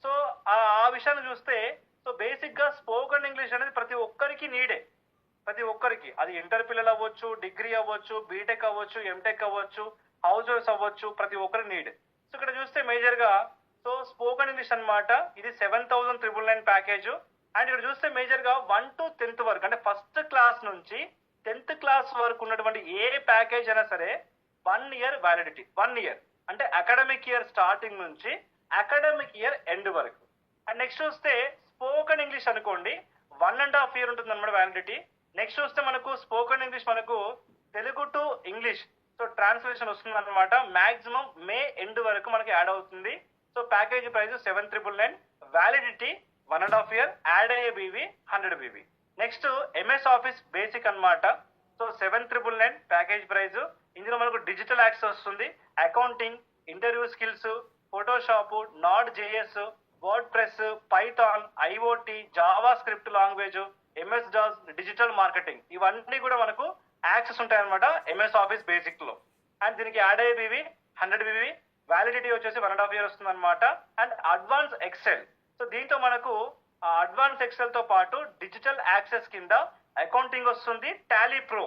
సో ఆ విషయాన్ని చూస్తే సో బేసిక్ గా స్పోకెన్ ఇంగ్లీష్ అనేది ప్రతి ఒక్కరికి నీడే. ప్రతి ఒక్కరికి అది ఇంటర్ పిల్లలు అవ్వచ్చు, డిగ్రీ అవ్వచ్చు, బీటెక్ అవ్వచ్చు, ఎంటెక్ అవ్వచ్చు, హౌస్ వైఫ్స్ అవ్వచ్చు, ప్రతి ఒక్కరి నీడ్. సో ఇక్కడ చూస్తే మేజర్ గా సో స్పోకెన్ ఇంగ్లీష్ అన్నమాట. ఇది 7,999 ప్యాకేజ్. అండ్ ఇక్కడ చూస్తే మేజర్ గా 1 to 10th వరకు అంటే ఫస్ట్ క్లాస్ నుంచి 10th క్లాస్ వరకు ఉన్నటువంటి ఏ ప్యాకేజ్ అయినా సరే 1 year వ్యాలిడిటీ. 1 year అంటే అకాడమిక్ ఇయర్ స్టార్టింగ్ నుంచి అకాడమిక్ ఇయర్ ఎండ్ వరకు. అండ్ నెక్స్ట్ చూస్తే స్పోకెన్ ఇంగ్లీష్ అనుకోండి 1.5 year ఉంటుంది అనమాట వ్యాలిడిటీ. నెక్స్ట్ చూస్తే మనకు స్పోకెన్ ఇంగ్లీష్ మనకు Telugu to English so translation వస్తుంది అనమాట. మాక్సిమం మే ఎండ్ వరకు మనకి యాడ్ అవుతుంది. So package price 7,999, validity 1.5 year, add అయ్యే BV 100 BB. Next MS Office basic అన్నమాట. So 7,999 package price. ఇందులో మనకు డిజిటల్ యాక్సెస్ వస్తుంది, accounting, interview skills, Photoshop, Node JS, WordPress, Python, IoT, JavaScript language, MS DOS, digital marketing, ఇవన్నీ కూడా మనకు access ఉంటాయి అనమాట ఎంఎస్ ఆఫీస్ బేసిక్ లో. అండ్ దీనికి యాడ్ అయ్యే బీవీ 100 BB, వ్యాలిడిటీ వచ్చేసి 1.5 year వస్తుంది అనమాట. అండ్ అడ్వాన్స్ ఎక్సెల్, సో దీంతో మనకు అడ్వాన్స్ ఎక్సెల్ తో పాటు డిజిటల్ యాక్సెస్ కింద అకౌంటింగ్ వస్తుంది, టాలీ ప్రో,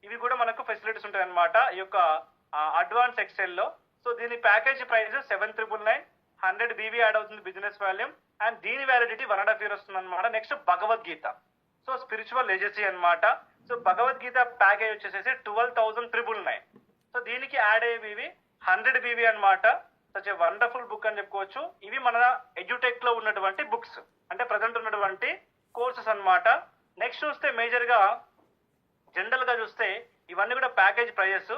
ఇవి కూడా మనకు ఫెసిలిటీస్ ఉంటాయి అనమాట ఈ యొక్క అడ్వాన్స్ ఎక్సెల్ లో. సో దీని ప్యాకేజ్ ప్రైస్ 7,999, 100 BB యాడ్ అవుతుంది బిజినెస్ వాల్యూమ్. అండ్ దీని వ్యాలిడిటీ 1.5 year వస్తుంది అనమాట. నెక్స్ట్ భగవద్గీత, సో స్పిరిచువల్ లెజసీ అనమాట. సో భగవద్గీత ప్యాకేజ్ వచ్చేసి 12,399. సో దీనికి యాడ్ అయ్యే బీవీ 100 BB అనమాట. సచ్ ఏ వండర్ఫుల్ బుక్ అని చెప్పుకోవచ్చు. ఇవి మన ఎడ్యుటెక్ లో ఉన్నటువంటి బుక్స్, అంటే ప్రజెంట్ ఉన్నటువంటి కోర్సెస్ అన్నమాట. నెక్స్ట్ చూస్తే మేజర్ గా జనరల్ గా చూస్తే ఇవన్నీ కూడా ప్యాకేజ్ ప్రైజెస్.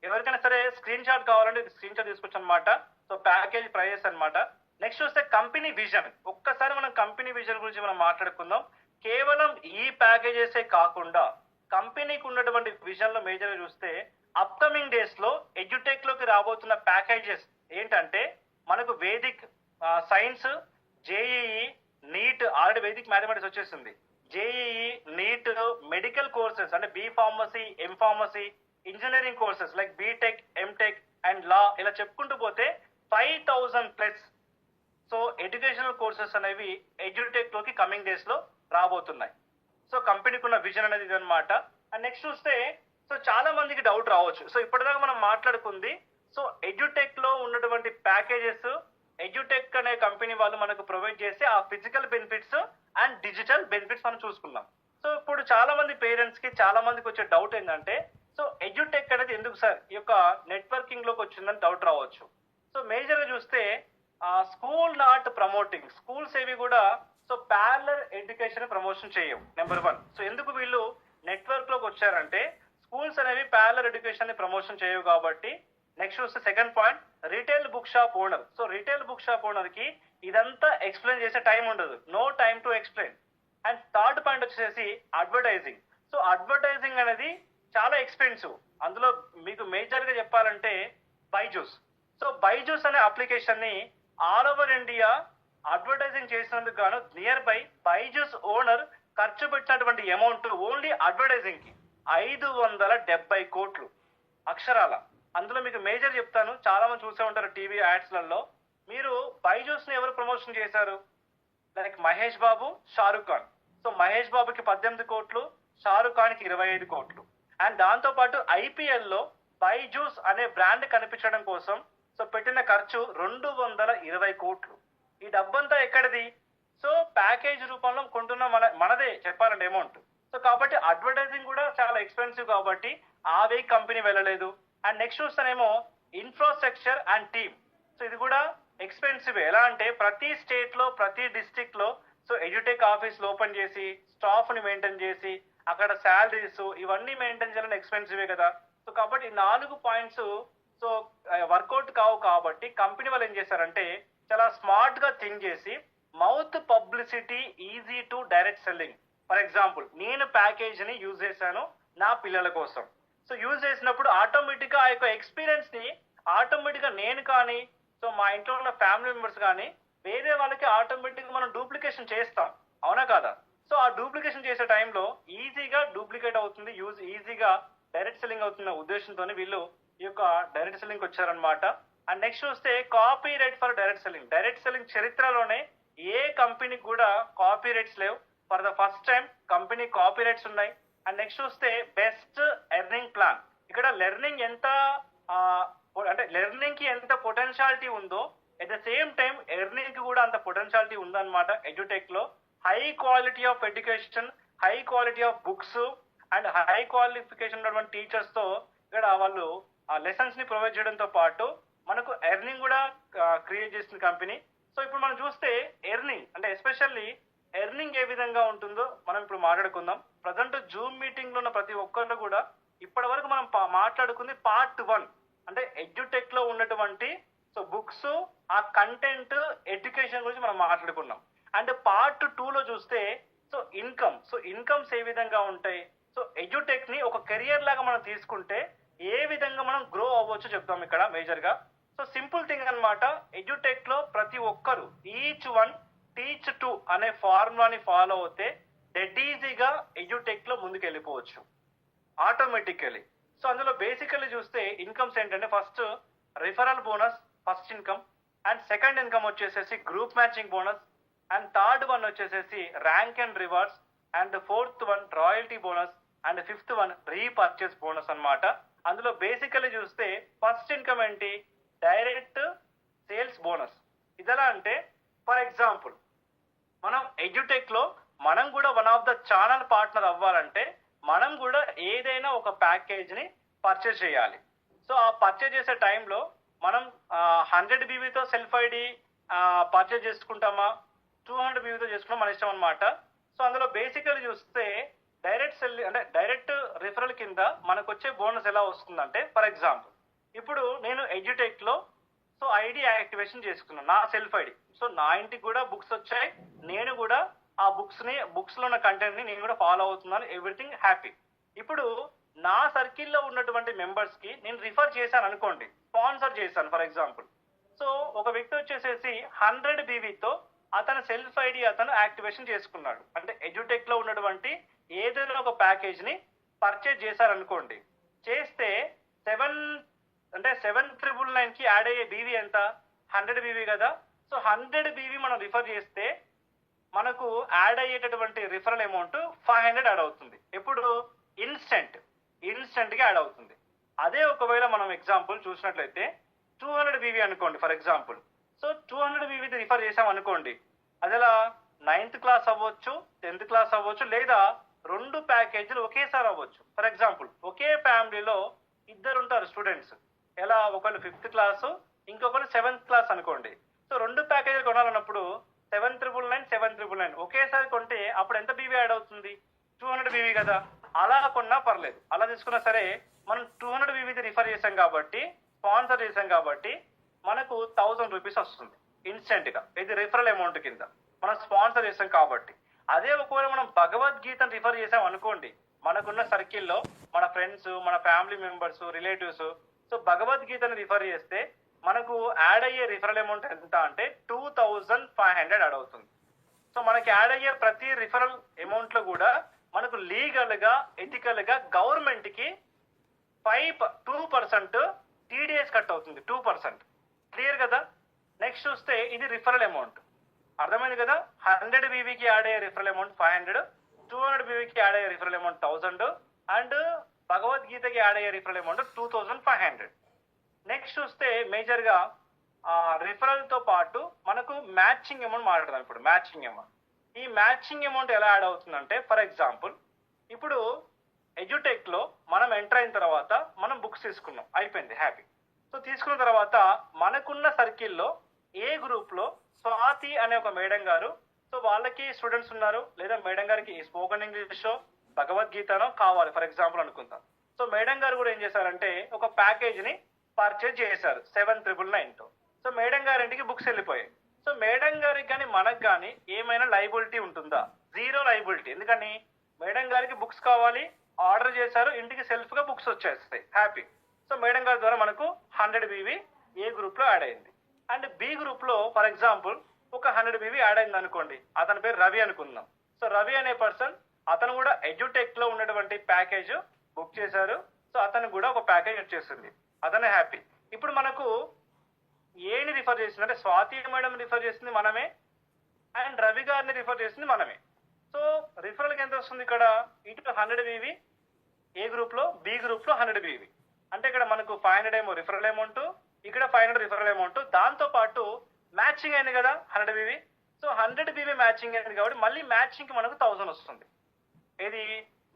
ఎవరికైనా సరే స్క్రీన్ షాట్ కావాలంటే స్క్రీన్ షాట్ తీసుకోవచ్చు అనమాట. సో ప్యాకేజ్ ప్రైజెస్ అన్నమాట. నెక్స్ట్ చూస్తే కంపెనీ విజన్. ఒక్కసారి మనం కంపెనీ విజన్ గురించి మనం మాట్లాడుకుందాం. కేవలం ఈ ప్యాకేజెస్ కాకుండా కంపెనీకి ఉన్నటువంటి విజన్ లో మేజర్ గా చూస్తే అప్కమింగ్ డేస్ లో ఎడ్యుటెక్ లోకి రాబోతున్న ప్యాకేజెస్ ఏంటంటే మనకు Vedic science, JEE, NEET, already Vedic mathematics వచ్చేసింది, జేఈఈ, నీట్, మెడికల్ కోర్సెస్ అంటే B pharmacy, M pharmacy, engineering courses like BTech, MTech and law, ఇలా చెప్పుకుంటూ పోతే 5,000+ సో ఎడ్యుకేషనల్ కోర్సెస్ అనేవి ఎడ్యుటెక్ లోకి కమింగ్ డేస్ లో రాబోతున్నాయి. సో కంపెనీకి ఉన్న విజన్ అనేది ఇది అనమాట. అండ్ నెక్స్ట్ చూస్తే సో చాలా మందికి డౌట్ రావచ్చు. సో ఇప్పటిదాకా మనం మాట్లాడుకుంది సో ఎడ్యుటెక్ లో ఉన్నటువంటి ప్యాకేజెస్, ఎడ్యుటెక్ అనే కంపెనీ వాళ్ళు మనకు ప్రొవైడ్ చేసే ఆ physical benefits and digital benefits మనం చూసుకున్నాం. సో ఇప్పుడు చాలా మంది పేరెంట్స్ కి చాలా మందికి వచ్చే డౌట్ ఏంటంటే సో ఎడ్యుటెక్ అనేది ఎందుకు సార్ ఈ యొక్క నెట్వర్కింగ్ లోకి వచ్చిందని డౌట్ రావచ్చు. సో మేజర్ గా చూస్తే స్కూల్ నాట్ ప్రమోటింగ్, స్కూల్స్ ఏవి కూడా సో ప్యారలర్ ఎడ్యుకేషన్ ప్రమోషన్ చేయవు, నెంబర్ 1. సో ఎందుకు వీళ్ళు నెట్వర్క్ లోకి వచ్చారంటే స్కూల్స్ అనేవి ప్యారలర్ ఎడ్యుకేషన్ ని ప్రమోషన్ చేయవు కాబట్టి. నెక్స్ట్ చూస్తే second point, retail book shop owner. So retail book shop owner కి ఇదంతా ఎక్స్ప్లెయిన్ చేసే టైం ఉండదు, no time to explain. And third point వచ్చేసి అడ్వర్టైజింగ్. సో అడ్వర్టైజింగ్ అనేది చాలా ఎక్స్పెన్సివ్. అందులో మీకు మేజర్ గా చెప్పాలంటే బైజూస్. సో బైజూస్ అనే అప్లికేషన్ ని ఆల్ ఓవర్ ఇండియా అడ్వర్టైజింగ్ చేసినందుకు గాను నియర్ బై బైజూస్ ఓనర్ ఖర్చు పెట్టినటువంటి అమౌంట్ ఓన్లీ అడ్వర్టైజింగ్ కి 570 కోట్లు అక్షరాల. అందులో మీకు మేజర్ చెప్తాను, చాలా మంది చూసే ఉంటారు టీవీ యాడ్స్ లలో. మీరు బైజూస్ ని ఎవరు ప్రమోషన్ చేశారు? లైక్ మహేష్ బాబు, షారుఖ్ ఖాన్. సో మహేష్ బాబుకి 18 కోట్లు, షారుఖ్ ఖాన్ కి 25 కోట్లు. అండ్ దాంతో పాటు ఐపీఎల్ లో బైజూస్ అనే బ్రాండ్ కనిపించడం కోసం సో పెట్టిన ఖర్చు 220 కోట్లు. ఈ డబ్బంతా ఎక్కడిది? సో ప్యాకేజ్ రూపంలో కొంటున్న మనదే చెప్పాలంటే అమౌంట్. సో కాబట్టి అడ్వర్టైజింగ్ కూడా చాలా ఎక్స్పెన్సివ్ కాబట్టి ఆ వే కంపెనీ వెళ్ళలేదు. అండ్ నెక్స్ట్ చూస్తేనేమో ఇన్ఫ్రాస్ట్రక్చర్ అండ్ టీమ్. సో ఇది కూడా ఎక్స్పెన్సివ్. ఎలా అంటే ప్రతి స్టేట్ లో ప్రతి డిస్ట్రిక్ట్ లో సో ఎడ్యుటెక్ ఆఫీస్ ఓపెన్ చేసి స్టాఫ్ ని మెయింటైన్ చేసి అక్కడ శాలరీస్ ఇవన్నీ మెయింటైన్ చేయాలని ఎక్స్పెన్సివే కదా. సో కాబట్టి ఈ 4 పాయింట్స్ సో వర్కౌట్ కావు కాబట్టి కంపెనీ వాళ్ళు ఏం చేశారంటే చాలా స్మార్ట్ గా థింక్ చేసి mouth publicity, easy to direct selling. For example నేను ప్యాకేజ్ ని యూజ్ చేశాను నా పిల్లల కోసం. సో యూజ్ చేసినప్పుడు ఆటోమేటిక్ గా ఆ యొక్క ఎక్స్పీరియన్స్ ని ఆటోమేటిక్ గా నేను కానీ సో మా ఇంట్లో ఉన్న ఫ్యామిలీ మెంబర్స్ కానీ వేరే వాళ్ళకి ఆటోమేటిక్ గా మనం డూప్లికేషన్ చేస్తాం, అవునా కాదా? సో ఆ డూప్లికేషన్ చేసే టైంలో ఈజీగా డూప్లికేట్ అవుతుంది, ఈజీగా డైరెక్ట్ సెల్లింగ్ అవుతున్న ఉద్దేశంతో వీళ్ళు ఈ యొక్క డైరెక్ట్ సెల్లింగ్ వచ్చారనమాట. అండ్ నెక్స్ట్ చూస్తే copy right for direct selling. Direct selling చరిత్రలోనే ఏ కంపెనీకి కూడా కాపీ రైట్స్ లేవు. For the first time company copy rights ఉన్నాయి. అండ్ నెక్స్ట్ చూస్తే బెస్ట్ ఎర్నింగ్ ప్లాన్. ఇక్కడ లెర్నింగ్ ఎంత అంటే లెర్నింగ్ కి ఎంత పొటెన్షియాలిటీ ఉందో at the same time earning కి కూడా అంత పొటెన్షియాలిటీ ఉందన్నమాట ఎడ్యుటెక్ లో. High quality of education, high quality of books and high qualification ఉన్నటువంటి టీచర్స్ తో ఇక్కడ వాళ్ళు లెసన్స్ ని ప్రొవైడ్ చేయడంతో పాటు మనకు ఎర్నింగ్ కూడా క్రియేట్ చేసిన కంపెనీ. సో ఇప్పుడు మనం చూస్తే ఎర్నింగ్ అంటే ఎస్పెషల్లీ ఎర్నింగ్ ఏ విధంగా ఉంటుందో మనం ఇప్పుడు మాట్లాడుకుందాం. ప్రజెంట్ జూమ్ మీటింగ్ లో ఉన్న ప్రతి ఒక్కరు కూడా ఇప్పటి వరకు మనం మాట్లాడుకుంది పార్ట్ 1, అంటే ఎడ్యుటెక్ లో ఉన్నటువంటి బుక్స్, ఆ కంటెంట్, ఎడ్యుకేషన్ గురించి మనం మాట్లాడుకున్నాం. అండ్ పార్ట్ 2 లో చూస్తే ఇన్కమ్స్ ఏ విధంగా ఉంటాయి, ఎడ్యుటెక్ ని ఒక కెరియర్ లాగా మనం తీసుకుంటే ఏ విధంగా మనం గ్రో అవ్వచ్చు చెప్తాం ఇక్కడ మేజర్ గా. సింపుల్ థింగ్ అన్నమాట. ఎడ్యుటెక్ లో ప్రతి ఒక్కరు ఈచ్ వన్ టీచ్ టు అనే ఫార్ములాని ఫాలో అవుతే డెడ్ ఈజీగా ఎడ్యుటెక్ లో ముందుకు వెళ్ళిపోవచ్చు ఆటోమేటికలీ. అందులో బేసికల్లీ చూస్తే ఇన్కమ్స్ ఏంటంటే first referral bonus, first income. And second income వచ్చేసేసి group matching bonus. And third one వచ్చేసేసి rank and rewards. And fourth one royalty bonus. And fifth one repurchase bonus అన్నమాట. అందులో బేసికల్లీ చూస్తే first income ఏంటి, direct sales bonus. ఇదెలా అంటే for example మనం Edutech లో మనం కూడా one of the channel partner అవ్వాలంటే మనం కూడా ఏదైనా ఒక ప్యాకేజ్ ని పర్చేజ్ చేయాలి. ఆ పర్చేజ్ చేసే టైంలో మనం 100 బీబీతో సెల్ఫ్ ఐడి పర్చేజ్ చేసుకుంటామా, 200 బీబీతో చేసుకుంటాం మన ఇష్టం అనమాట. అందులో బేసికల్లీ చూస్తే డైరెక్ట్ రిఫరల్ కింద మనకు వచ్చే బోనస్ ఎలా వస్తుందంటే ఫర్ ఎగ్జాంపుల్ ఇప్పుడు నేను ఎడ్యుటెక్ లో ఐడి యాక్టివేషన్ చేసుకున్నాను, నా సెల్ఫ్ ఐడి. నా ఇంటికి కూడా బుక్స్ వచ్చాయి, నేను కూడా ఆ బుక్స్ లో ఉన్న కంటెంట్ ని నేను కూడా ఫాలో అవుతున్నాను, ఎవ్రీథింగ్ హ్యాపీ. ఇప్పుడు నా సర్కిల్లో ఉన్నటువంటి మెంబర్స్ కి నేను రిఫర్ చేశాను అనుకోండి, స్పాన్సర్ చేశాను ఫర్ ఎగ్జాంపుల్. ఒక వ్యక్తి వచ్చేసేసి 100 బీవీతో అతను సెల్ఫ్ ఐడి అతను యాక్టివేషన్ చేసుకున్నాడు, అంటే ఎడ్యుటెక్ లో ఉన్నటువంటి ఏదైనా ఒక ప్యాకేజ్ ని పర్చేజ్ చేశారనుకోండి. చేస్తే 7,999 కి యాడ్ అయ్యే బీవీ ఎంత, 100 బీవీ కదా. 100 బీవీ మనం రిఫర్ చేస్తే మనకు యాడ్ అయ్యేటటువంటి రిఫరల్ అమౌంట్ 500 యాడ్ అవుతుంది. ఎప్పుడు ఇన్స్టెంట్ గా యాడ్ అవుతుంది. అదే ఒకవేళ మనం ఎగ్జాంపుల్ చూసినట్లయితే 200 బీవీ అనుకోండి ఫర్ ఎగ్జాంపుల్. 200 బీవీ రిఫర్ చేసాం అనుకోండి, అదలా 9th క్లాస్ అవ్వచ్చు, 10th క్లాస్ అవ్వచ్చు, లేదా 2 ప్యాకేజీలు ఒకేసారి అవ్వచ్చు. ఫర్ ఎగ్జాంపుల్ ఒకే ఫ్యామిలీలో ఇద్దరు ఉంటారు స్టూడెంట్స్, ఎలా ఒకళ్ళు 5th క్లాస్ ఇంకొకళ్ళు 7th క్లాస్ అనుకోండి. 2 ప్యాకేజీలు కొనాలన్నప్పుడు 7,999 ఒకేసారి కొంటే అప్పుడు ఎంత బీవీ యాడ్ అవుతుంది, 200 బీవీ కదా. అలా కొన్నా పర్లేదు, అలా తీసుకున్నా సరే మనం 200 బీవీ రిఫర్ చేసాం కాబట్టి, స్పాన్సర్ చేసాం కాబట్టి మనకు 1000 రూపీస్ వస్తుంది ఇన్స్టెంట్ గా. ఇది రిఫరల్ అమౌంట్ కింద మనం స్పాన్సర్ చేసాం కాబట్టి. అదే ఒకవేళ మనం భగవద్గీతను రిఫర్ చేసాం అనుకోండి, మనకున్న సర్కిల్లో మన ఫ్రెండ్స్, మన ఫ్యామిలీ మెంబర్స్, రిలేటివ్స్, భగవద్గీతను రిఫర్ చేస్తే మనకు యాడ్ అయ్యే రిఫరల్ అమౌంట్ ఎంత అంటే 2,500 యాడ్ అవుతుంది. మనకి యాడ్ అయ్యే ప్రతి రిఫరల్ అమౌంట్ లో కూడా మనకు లీగల్ గా, ఎథికల్ గా గవర్నమెంట్ కి 2% టీడీఎస్ కట్ అవుతుంది, 2%. క్లియర్ కదా. నెక్స్ట్ చూస్తే ఇది రిఫరల్ అమౌంట్, అర్థమైంది కదా. 100 బీవీకి యాడ్ అయ్యే రిఫరల్ అమౌంట్ 500, 200 బీవీకి యాడ్ అయ్యే రిఫరల్ అమౌంట్ 1000, అండ్ భగవద్గీతకి యాడ్ అయ్యే రిఫరల్ అమౌంట్ 2,500. నెక్స్ట్ చూస్తే మేజర్ గా రిఫరల్ తో పాటు మనకు మ్యాచింగ్ అమౌంట్ మాట్లాడదాం. ఇప్పుడు మ్యాచింగ్ అమౌంట్, ఈ మ్యాచింగ్ అమౌంట్ ఎలా యాడ్ అవుతుందంటే ఫర్ ఎగ్జాంపుల్ ఇప్పుడు ఎడ్యుటెక్ లో మనం ఎంటర్ అయిన తర్వాత మనం బుక్స్ తీసుకున్నాం, అయిపోయింది హ్యాపీ. తీసుకున్న తర్వాత మనకున్న సర్కిల్లో ఏ గ్రూప్ లో స్వాతి అనే ఒక మేడం గారు, వాళ్ళకి స్టూడెంట్స్ ఉన్నారు, లేదా మేడం గారికి స్పోకెన్ ఇంగ్లీష్ భగవద్గీతనో కావాలి ఫర్ ఎగ్జాంపుల్ అనుకుందాం. మేడం గారు కూడా ఏం చేశారంటే ఒక ప్యాకేజ్ ని పర్చేజ్ చేశారు 7,999 తో. మేడం గారి ఇంటికి బుక్స్ వెళ్ళిపోయాయి. మేడం గారికి కానీ మనకు కానీ ఏమైనా లైబిలిటీ ఉంటుందా? Zero liability. ఎందుకని మేడం గారికి బుక్స్ కావాలి, ఆర్డర్ చేశారు, ఇంటికి సెల్ఫ్ గా బుక్స్ వచ్చేస్తాయి, హ్యాపీ. మేడం గారి ద్వారా మనకు 100 బీవీ ఏ గ్రూప్ లో యాడ్ అయింది. అండ్ బి గ్రూప్ లో ఫర్ ఎగ్జాంపుల్ ఒక 100 బీవీ యాడ్ అయింది అనుకోండి, అతని పేరు రవి అనుకుందాం. రవి అనే పర్సన్ అతను కూడా ఎడ్యుటెక్ లో ఉన్నటువంటి ప్యాకేజ్ బుక్ చేశారు. అతను కూడా ఒక ప్యాకేజ్ వచ్చేసింది, అతనే హ్యాపీ. ఇప్పుడు మనకు ఏని రిఫర్ చేసింది అంటే స్వాతి మేడం రిఫర్ చేసింది మనమే, అండ్ రవి గారిని రిఫర్ చేసింది మనమే. రిఫరల్కి ఎంత వస్తుంది ఇక్కడ, ఇటు 100 బీవీ ఏ గ్రూప్ లో, బి గ్రూప్ లో 100 బీవీ. అంటే ఇక్కడ మనకు 500 ఏమో రిఫరల్ అమౌంట్, ఇక్కడ 500 రిఫరల్ అమౌంట్, దాంతో పాటు మ్యాచింగ్ అయింది కదా 100 బీవీ. 100 బీవీ మ్యాచింగ్ అయింది కాబట్టి మళ్ళీ మ్యాచింగ్ కి మనకు 1000 వస్తుంది, ఏది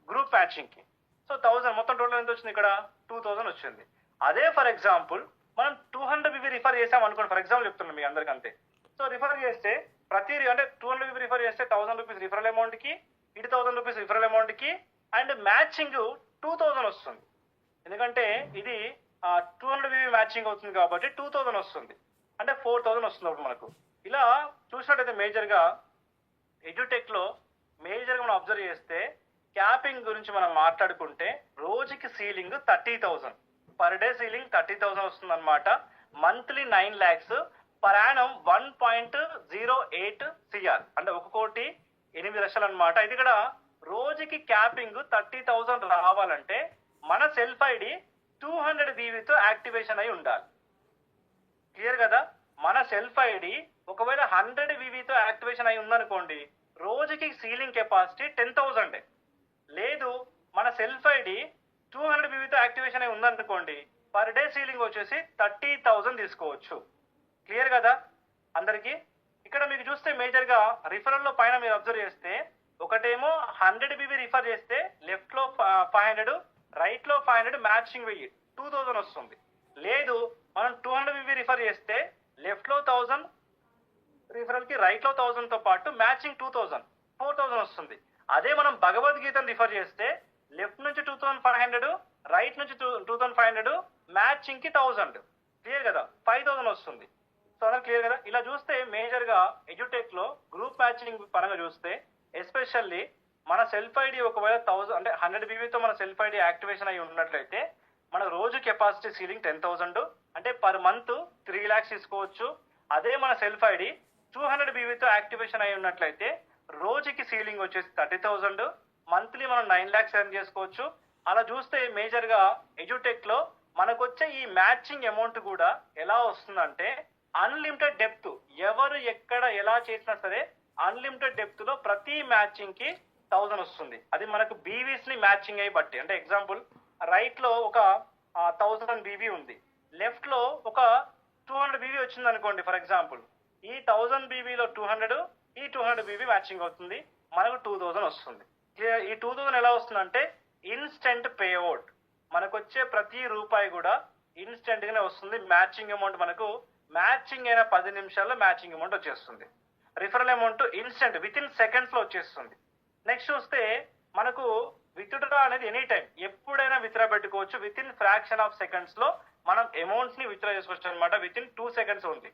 గ్రూప్ మ్యాచింగ్ కి. 1000 మొత్తం టోటల్ ఎంత వచ్చింది ఇక్కడ, 2000 వచ్చింది. అదే ఫర్ ఎగ్జాంపుల్ మనం 200 బీవీ రిఫర్ చేసాం అనుకోండి, ఫర్ ఎగ్జాంపుల్ చెప్తున్నాం మీ అందరికి అంతే. రిఫర్ చేస్తే ప్రతి అంటే 200 బీబీ రిఫర్ చేస్తే 1000 రూపీస్ రిఫరల్ అమౌంట్కి, ఇటు 1000 రూపీస్ రిఫరల్ అమౌంట్కి, అండ్ మ్యాచింగ్ 2000 వస్తుంది. ఎందుకంటే ఇది 200 బీబీ మ్యాచింగ్ అవుతుంది కాబట్టి 2000 వస్తుంది, అంటే 4000 వస్తుంది అప్పుడు మనకు. ఇలా చూసినట్టయితే మేజర్గా ఎడ్యుటెక్లో మేజర్గా మనం అబ్జర్వ్ చేస్తే క్యాపింగ్ గురించి మనం మాట్లాడుకుంటే రోజుకి సీలింగ్ 30,000, పర్ డే సీలింగ్ 30,000 వస్తుంది అనమాట. Monthly 9 lakhs, per annum 1.08 CR, అంటే 1,08,00,000 అనమాట. ఇది ఇక్కడ రోజుకి క్యాపింగ్ 30,000 రావాలంటే మన సెల్ఫ్ ఐడి 200 BBతో యాక్టివేషన్ అయి ఉండాలి. క్లియర్ కదా? మన సెల్ఫ్ ఐడి ఒకవేళ 100 BBతో యాక్టివేషన్ అయి ఉందనుకోండి, రోజుకి సీలింగ్ కెపాసిటీ 10,000. లేదు మన సెల్ఫ్ ఐడి 200 BBతో యాక్టివేషన్ అయి ఉందనుకోండి, పర్ డే సీలింగ్ వచ్చేసి 30,000 తీసుకోవచ్చు. క్లియర్ కదా అందరికి? ఇక్కడ మీకు చూస్తే మేజర్గా రిఫరల్లో పైన మీరు అబ్జర్వ్ చేస్తే ఒకటేమో 100 BB రిఫర్ చేస్తే లెఫ్ట్ లో 500, రైట్ లో 500 మ్యాచింగ్ 2000 వస్తుంది. లేదు మనం 200 BB రిఫర్ చేస్తే లెఫ్ట్ లో 1000 రిఫరల్ కి, రైట్ లో 1000 తో పాటు మ్యాచింగ్ 4000 వస్తుంది. అదే మనం భగవద్గీతను రిఫర్ చేస్తే లెఫ్ట్ నుంచి 2500, రైట్ నుంచి 2500, మ్యాచింగ్ కి 1000. క్లియర్ కదా? 5000 వస్తుంది. సో అలా క్లియర్ కదా? ఇలా చూస్తే మేజర్ గా ఎడ్యుటెక్ లో గ్రూప్ మ్యాచింగ్ పరంగా చూస్తే ఎస్పెషల్లీ మన సెల్ఫ్ ఐడి ఒకవేళ 1000 అంటే 100 BBతో మన సెల్ఫ్ ఐడి యాక్టివేషన్ అయి ఉన్నట్లయితే మన రోజు కెపాసిటీ సీలింగ్ 10,000, అంటే పర్ మంత్ 3 lakhs తీసుకోవచ్చు. అదే మన సెల్ఫ్ ఐడి 200 BBతో యాక్టివేషన్ అయి ఉన్నట్లయితే రోజుకి సీలింగ్ వచ్చేసి 30,000, మంత్లీ మనం 9 lakhs ఎర్న్ చేసుకోవచ్చు. అలా చూస్తే మేజర్ గా ఎడ్యుటెక్ లో మనకు వచ్చే ఈ మ్యాచింగ్ అమౌంట్ కూడా ఎలా వస్తుందంటే అన్లిమిటెడ్ డెప్త్, ఎవరు ఎక్కడ ఎలా చేసినా సరే అన్లిమిటెడ్ డెప్త్ లో ప్రతి మ్యాచింగ్ కి 1000 వస్తుంది. అది మనకు బీవీస్ ని మ్యాచింగ్ అయ్యి బట్టి, అంటే ఎగ్జాంపుల్ రైట్ లో ఒక 1000 BB ఉంది, లెఫ్ట్ లో ఒక 200 BB వచ్చింది అనుకోండి ఫర్ ఎగ్జాంపుల్. ఈ 1000 BB లో 200, ఈ 200 BB మ్యాచింగ్ అవుతుంది, మనకు 2000 వస్తుంది. ఈ 2000 ఎలా వస్తుందంటే ఇన్స్టెంట్ పేఅవుట్, మనకు వచ్చే ప్రతి రూపాయి కూడా ఇన్స్టెంట్ గానే వస్తుంది. మ్యాచింగ్ అమౌంట్ మనకు మ్యాచింగ్ అయిన 10 నిమిషాల్లో మ్యాచింగ్ అమౌంట్ వచ్చేస్తుంది. Referral amount instant with in seconds లో వచ్చేస్తుంది. నెక్స్ట్ చూస్తే మనకు విత్డ్రా అనేది ఎనీ టైం ఎప్పుడైనా విత్డ్రా పెట్టుకోవచ్చు. With in fraction of seconds లో మనం అమౌంట్స్ ని విత్డ్రా చేసుకోవచ్చు అనమాట, విత్ ఇన్ 2 seconds ఉంది.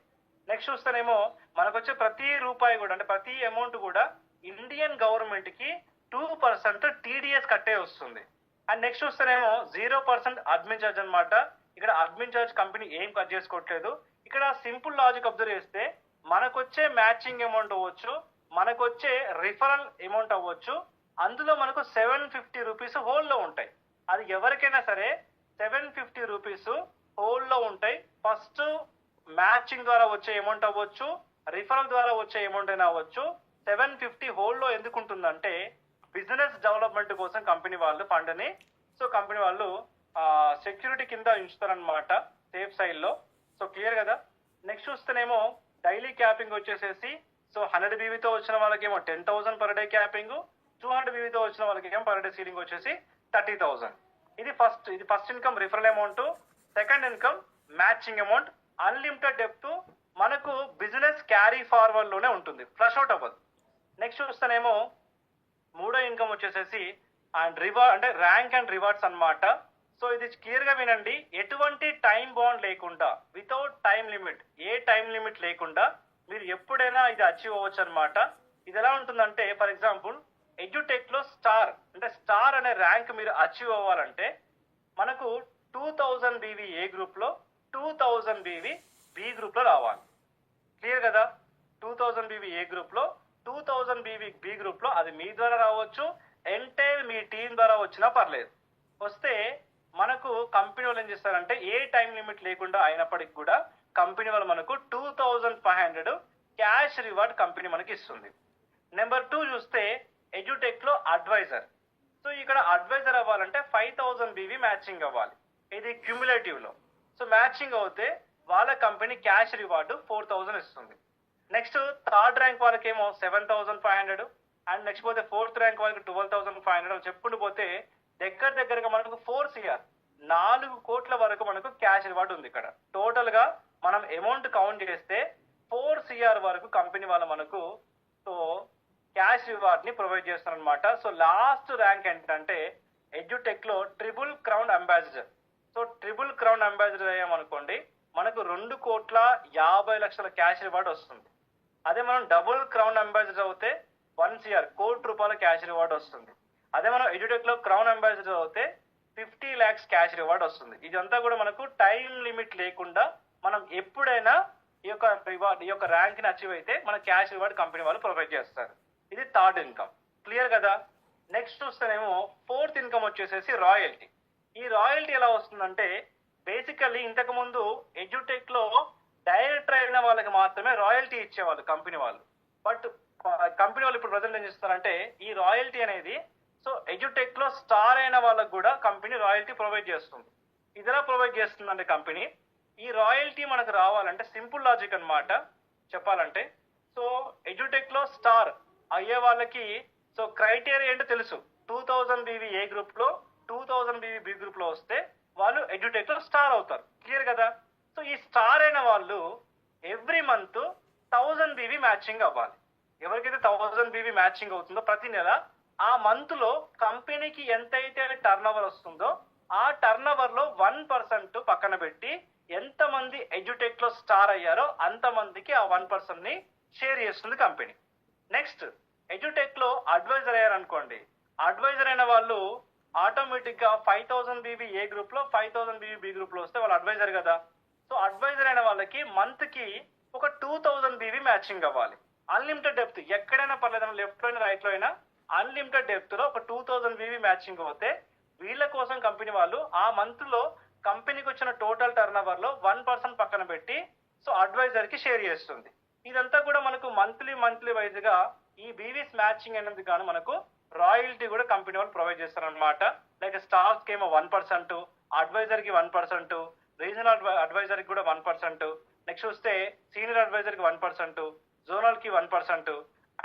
నెక్స్ట్ చూస్తేనేమో మనకు వచ్చే ప్రతి రూపాయి కూడా, అంటే ప్రతి అమౌంట్ కూడా ఇండియన్ గవర్నమెంట్ కి 2% TDS కట్టే వస్తుంది. అండ్ నెక్స్ట్ చూస్తేనేమో 0% అడ్మిన్ చార్జ్ అనమాట. ఇక్కడ అడ్మిన్ చార్జ్ కంపెనీ ఏం కట్ చేసుకోవట్లేదు. ఇక్కడ సింపుల్ లాజిక్ అబ్జర్వ్ చేస్తే మనకొచ్చే మ్యాచింగ్ అమౌంట్ అవ్వచ్చు, మనకొచ్చే రిఫరల్ అమౌంట్ అవ్వచ్చు, అందులో మనకు 750 రూపీస్ హోల్లో ఉంటాయి. అది ఎవరికైనా సరే 750 రూపీస్ హోల్లో ఉంటాయి. ఫస్ట్ మ్యాచింగ్ ద్వారా వచ్చే అమౌంట్ అవ్వచ్చు, రిఫరల్ ద్వారా వచ్చే అమౌంట్ అయినా అవ్వచ్చు. 750 హోల్లో ఎందుకు ఉంటుందంటే బిజినెస్ డెవలప్మెంట్ కోసం కంపెనీ వాళ్ళు ఫండ్ ని, సో కంపెనీ వాళ్ళు సెక్యూరిటీ కింద ఉంచుతారనమాట సేఫ్ సైడ్ లో. సో క్లియర్ కదా? నెక్స్ట్ చూస్తేనేమో డైలీ క్యాపింగ్ వచ్చేసేసి సో 100 BBతో వచ్చిన వాళ్ళకేమో 10,000 పర్ డే క్యాపింగ్, 200 BBతో వచ్చిన వాళ్ళకేమో పర్ డే సీలింగ్ వచ్చేసి 30,000. ఇది first income referral amount. Second income matching amount. Unlimited depth మనకు బిజినెస్ క్యారీ ఫార్వర్డ్ లోనే ఉంటుంది, ఫ్లష్ అవుట్ అవ్వదు. నెక్స్ట్ చూస్తేనేమో మూడో ఇన్కమ్ వచ్చేసేసి అండ్ రివార్డ్, అంటే ర్యాంక్ అండ్ రివార్డ్స్ అన్నమాట. సో ఇది క్లియర్ గా వినండి, ఎటువంటి టైం బాండ్ లేకుండా, వితౌట్ టైం లిమిట్, ఏ టైం లిమిట్ లేకుండా మీరు ఎప్పుడైనా ఇది అచీవ్ అవ్వచ్చు అనమాట. ఇది ఎలా ఉంటుందంటే ఫర్ ఎగ్జాంపుల్ ఎడ్యుటెక్ లో స్టార్ అనే ర్యాంక్ మీరు అచీవ్ అవ్వాలంటే మనకు 2000 BB ఏ గ్రూప్ లో, 2000 BB బి గ్రూప్ లో రావాలి. క్లియర్ కదా? 2000 BB ఏ గ్రూప్ లో, 2000 BB బి గ్రూప్ లో, అది మీ ద్వారా రావచ్చు, ఎంటైర్ మీ టీం ద్వారా వచ్చినా పర్లేదు. వస్తే మనకు కంపెనీ వాళ్ళు ఏం చేస్తారంటే ఏ టైం లిమిట్ లేకుండా అయినప్పటికి కూడా కంపెనీ వాళ్ళు మనకు 2500 క్యాష్ రివార్డ్ కంపెనీ మనకి ఇస్తుంది. నెంబర్ 2 చూస్తే ఎడ్యుటెక్ లో అడ్వైజర్. సో ఇక్కడ అడ్వైజర్ అవ్వాలంటే 5000 BB మ్యాచింగ్ అవ్వాలి, ఇది క్యూములేటివ్ లో. సో మ్యాచింగ్ అవుతే వాళ్ళ కంపెనీ క్యాష్ రివార్డు 4000 ఇస్తుంది. నెక్స్ట్ థర్డ్ ర్యాంక్ వాళ్ళకేమో 7500, అండ్ నెక్స్ట్ పోతే ఫోర్త్ ర్యాంక్ వాళ్ళకి 12,500 చెప్పుకుంటూ పోతే దగ్గరగా మనకు 4 CR 4 కోట్ల వరకు మనకు క్యాష్ రివార్డ్ ఉంది. ఇక్కడ టోటల్ గా మనం అమౌంట్ కౌంట్ చేస్తే 4 CR వరకు కంపెనీ వాళ్ళు మనకు సో క్యాష్ రివార్డ్ ని ప్రొవైడ్ చేస్తారు అనమాట. సో లాస్ట్ ర్యాంక్ ఏంటంటే ఎడ్యుటెక్ లో triple crown ambassador. So triple crown ambassador అయ్యామనుకోండి మనకు 2,50,00,000 క్యాష్ రివార్డ్ వస్తుంది. అదే మనం డబుల్ క్రౌన్ అంబాసిడర్ అవుతే 1 CR ₹1,00,00,000 క్యాష్ రివార్డ్ వస్తుంది. అదే మనం ఎడ్యుటెక్ లో క్రౌన్ అంబాసిడర్ అవుతే 50 lakhs క్యాష్ రివార్డ్ వస్తుంది. ఇదంతా కూడా మనకు టైం లిమిట్ లేకుండా మనం ఎప్పుడైనా ఈ యొక్క ర్యాంక్ ని అచీవ్ అయితే మన క్యాష్ రివార్డ్ కంపెనీ వాళ్ళు ప్రొవైడ్ చేస్తారు. ఇది థర్డ్ ఇన్కమ్. క్లియర్ కదా. నెక్స్ట్ చూస్తేనేమో ఫోర్త్ ఇన్కమ్ వచ్చేసేసి రాయల్టీ. ఈ రాయల్టీ ఎలా వస్తుందంటే బేసికల్లీ ఇంతకు ముందు ఎడ్యుటెక్ లో డైరెక్టర్ అయిన వాళ్ళకి మాత్రమే రాయల్టీ ఇచ్చేవాళ్ళు కంపెనీ వాళ్ళు. బట్ కంపెనీ వాళ్ళు ఇప్పుడు ప్రజెంట్ ఏం చేస్తారంటే ఈ రాయల్టీ అనేది సో ఎడ్యుటెక్ లో స్టార్ అయిన వాళ్ళకి కూడా కంపెనీ రాయల్టీ ప్రొవైడ్ చేస్తుంది. ఇది ఎలా ప్రొవైడ్ చేస్తుందంటే కంపెనీ ఈ రాయల్టీ మనకు రావాలంటే సింపుల్ లాజిక్ అన్నమాట చెప్పాలంటే. సో ఎడ్యుటెక్ లో స్టార్ అయ్యే వాళ్ళకి సో క్రైటీరియా ఏంటో తెలుసు. 2000 BV ఏ గ్రూప్ లో 2000 BV బి గ్రూప్ లో వస్తే వాళ్ళు ఎడ్యుటెక్ లో స్టార్ అవుతారు. క్లియర్ కదా. సో ఈ స్టార్ అయిన వాళ్ళు ఎవ్రీ మంత్ 1000 BV మ్యాచింగ్ అవ్వాలి. ఎవరికైతే 1000 BV మ్యాచింగ్ అవుతుందో ప్రతి నెల ఆ మంత్ లో కంపెనీకి ఎంతైతే టర్న్ ఓవర్ వస్తుందో ఆ టర్న్ ఓవర్ లో 1% పక్కన పెట్టి ఎంత మంది ఎడ్యుటెక్ లో స్టార్ అయ్యారో అంత మందికి ఆ 1% ని షేర్ చేస్తుంది కంపెనీ. నెక్స్ట్ ఎడ్యుటెక్ లో అడ్వైజర్ అయ్యారనుకోండి, అడ్వైజర్ అయిన వాళ్ళు ఆటోమేటిక్ గా 5000 BV ఏ గ్రూప్ లో 5000 BV బి గ్రూప్ లో వస్తే వాళ్ళు అడ్వైజర్ కదా. సో అడ్వైజర్ అయిన వాళ్ళకి మంత్ కి ఒక 2000 BV మ్యాచింగ్ అవ్వాలి. అన్లిమిటెడ్ డెప్త్ ఎక్కడైనా పర్లేదు, లెఫ్ట్ లో అయినా రైట్ లో అయినా అన్లిమిటెడ్ డెప్త్ లో ఒక 2000 BV మ్యాచింగ్ అవుతే వీళ్ళ కోసం కంపెనీ వాళ్ళు ఆ మంత్ లో కంపెనీకి వచ్చిన టోటల్ టర్న్ ఓవర్ లో 1% పక్కన పెట్టి సో అడ్వైజర్ కి షేర్ చేస్తుంది. ఇదంతా కూడా మనకు మంత్లీ వైజ్ గా ఈ బీవీస్ మ్యాచింగ్ అనేది గాను మనకు రాయల్టీ కూడా కంపెనీ వాళ్ళు ప్రొవైడ్ చేస్తారనమాట. లైక్ స్టాఫ్ కి ఏమో 1%, అడ్వైజర్ కి 1%, రీజనల్ అడ్వైజర్ కి కూడా 1%, నెక్స్ట్ వస్తే సీనియర్ అడ్వైజర్ కి 1%, జోనల్ కి 1%,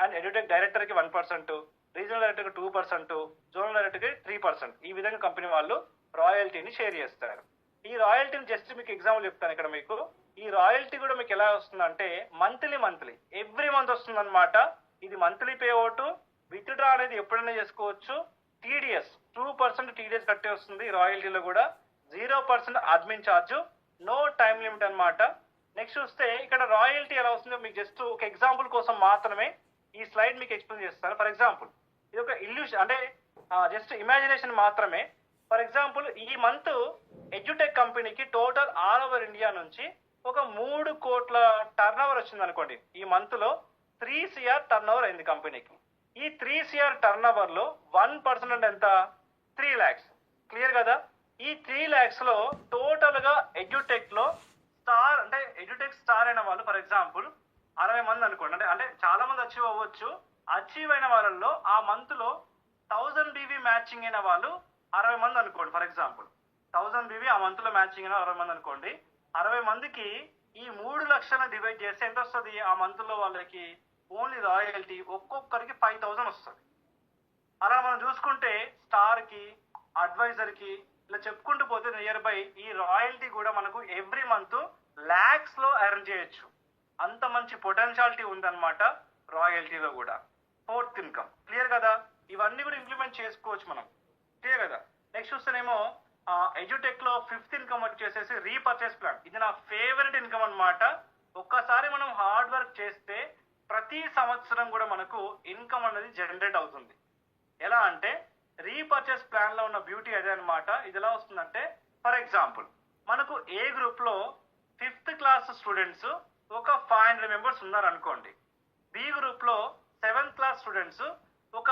అండ్ ఎడ్యుటెక్ డైరెక్టర్ కి 1%, రీజనల్ డైరెక్టర్ కి 2%, జోనల్ డైరెక్టర్ కి 3%. ఈ విధంగా కంపెనీ వాళ్ళు రాయల్టీని షేర్ చేస్తారు. ఈ రాయల్టీని జస్ట్ మీకు ఎగ్జాంపుల్ చెప్తాను ఇక్కడ మీకు. ఈ రాయల్టీ కూడా మీకు ఎలా వస్తుందంటే మంత్లీ ఎవ్రీ మంత్ వస్తుంది అనమాట. ఇది మంత్లీ పే అవుట్, విత్డ్రా అనేది ఎప్పుడైనా చేసుకోవచ్చు. టీడీఎస్ 2% టీడీఎస్ కట్టే వస్తుంది రాయల్టీలో కూడా. 0% admin charge, no time limit అనమాట. నెక్స్ట్ చూస్తే ఇక్కడ రాయల్టీ ఎలా వస్తుందో మీకు జస్ట్ ఒక ఎగ్జాంపుల్ కోసం మాత్రమే ఈ స్లైడ్ మీకు ఎక్స్ప్లెయిన్ చేస్తాను. ఫర్ ఎగ్జాంపుల్ ఇది ఒక ఇల్యూషన్ అంటే జస్ట్ ఇమాజినేషన్ మాత్రమే. ఫర్ ఎగ్జాంపుల్ ఈ మంత్ ఎడ్యుటెక్ కంపెనీకి టోటల్ ఆల్ ఓవర్ ఇండియా నుంచి ఒక 3 కోట్ల టర్న్ ఓవర్ వచ్చింది అనుకోండి. ఈ మంత్ లో 3 CR టర్న్ ఓవర్ అయింది కంపెనీకి. ఈ 3 CR టర్న్ ఓవర్ లో 1% అంటే ఎంత? 3 lakhs. క్లియర్ కదా. ఈ 3 lakhs లో టోటల్ గా ఎడ్యుటెక్ లో స్టార్ అంటే ఎడ్యుటెక్ స్టార్ అయిన వాళ్ళు ఫర్ ఎగ్జాంపుల్ 60 మంది అనుకోండి. అంటే చాలా మంది అచీవ్ అవ్వచ్చు. అచీవ్ అయిన వాళ్ళల్లో ఆ మంత్ లో 1000 BV మ్యాచింగ్ అయిన వాళ్ళు 60 మంది అనుకోండి. ఫర్ ఎగ్జాంపుల్ 1000 BV ఆ మంత్ లో మ్యాచింగ్ అయిన 60 మంది అనుకోండి. 60 మందికి ఈ 3 లక్షలను డివైడ్ చేస్తే ఎంత వస్తుంది? ఆ మంత్ లో వాళ్ళకి ఓన్లీ రాయల్టీ ఒక్కొక్కరికి 5000 వస్తుంది. అలా మనం చూసుకుంటే స్టార్ కి, అడ్వైజర్ కి ఇలా చెప్పుకుంటూ పోతే నియర్ బై ఈ రాయల్టీ కూడా మనకు ఎవ్రీ మంత్ లాక్స్ లో ఎర్న్ చేయొచ్చు. అంత మంచి పొటెన్షియాలిటీ ఉందన్నమాట రాయల్టీలో కూడా. Fourth income. క్లియర్ కదా. ఇవన్నీ కూడా ఇంప్లిమెంట్ చేసుకోవచ్చు మనం. క్లియర్ కదా. నెక్స్ట్ చూస్తేనేమో ఎడ్యుటెక్ లో ఫిఫ్త్ ఇన్కమ్ వచ్చేసేసి రీపర్చేస్ ప్లాన్. ఇది నా ఫేవరెట్ ఇన్కమ్ అన్నమాట. ఒక్కసారి మనం హార్డ్ వర్క్ చేస్తే ప్రతి సంవత్సరం కూడా మనకు ఇన్కమ్ అనేది జనరేట్ అవుతుంది. ఎలా అంటే రీపర్చేస్ ప్లాన్ లో ఉన్న బ్యూటీ అదే అనమాట. ఇది ఎలా వస్తుందంటే ఫర్ ఎగ్జాంపుల్ మనకు ఏ గ్రూప్ లో 5th క్లాస్ స్టూడెంట్స్ ఒక 500 మెంబర్స్ ఉన్నారు అనుకోండి. బి గ్రూప్ లో 7th క్లాస్ స్టూడెంట్స్ ఒక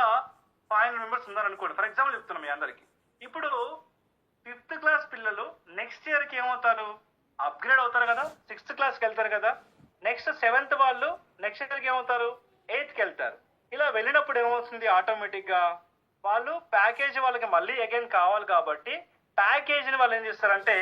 500 మెంబర్స్ ఉన్నారు అనుకోండి. ఫర్ ఎగ్జాంపుల్ చెప్తున్నాం మీ అందరికి. ఇప్పుడు 5th క్లాస్ పిల్లలు నెక్స్ట్ ఇయర్ కి ఏమవుతారు? అప్గ్రేడ్ అవుతారు కదా, 6th క్లాస్కి వెళ్తారు కదా. నెక్స్ట్ 7th వాళ్ళు నెక్స్ట్ ఇయర్ కి ఏమవుతారు? 8th కి వెళ్తారు. ఇలా వెళ్ళినప్పుడు ఏమవుతుంది? ఆటోమేటిక్ గా వాళ్ళు ప్యాకేజ్ వాళ్ళకి మళ్ళీ అగైన్ కావాలి కాబట్టి ప్యాకేజ్ ని వాళ్ళు ఏం చేస్తారంటే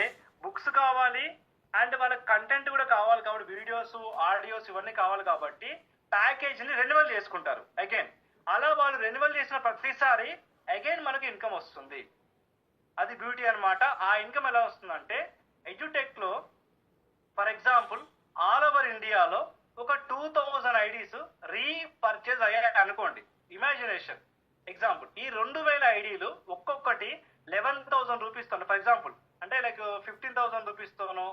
బుక్స్ కావాలి అండ్ వాళ్ళకి కంటెంట్ కూడా కావాలి కాబట్టి వీడియోస్, ఆడియోస్ ఇవన్నీ కావాలి కాబట్టి ప్యాకేజ్ ని రెన్యువల్ చేసుకుంటారు అగైన్. అలా వాళ్ళు రెన్యువల్ చేసిన ప్రతిసారి అగైన్ మనకు ఇన్కమ్ వస్తుంది. అది బ్యూటీ అన్నమాట. ఆ ఇన్కమ్ ఎలా వస్తుందంటే ఎడ్యుటెక్ లో ఫర్ ఎగ్జాంపుల్ ఆల్ ఓవర్ ఇండియాలో ఒక ఐడీస్ రీపర్చేజ్ అయ్యాయి అనుకోండి, ఇమాజినేషన్ ఎగ్జాంపుల్. ఈ 2000 ఐడీలు ఒక్కొక్కటి 11,000 రూపీస్తోనో, ఫర్ ఎగ్జాంపుల్ అంటే లైక్ 15,000 రూపీస్తోనో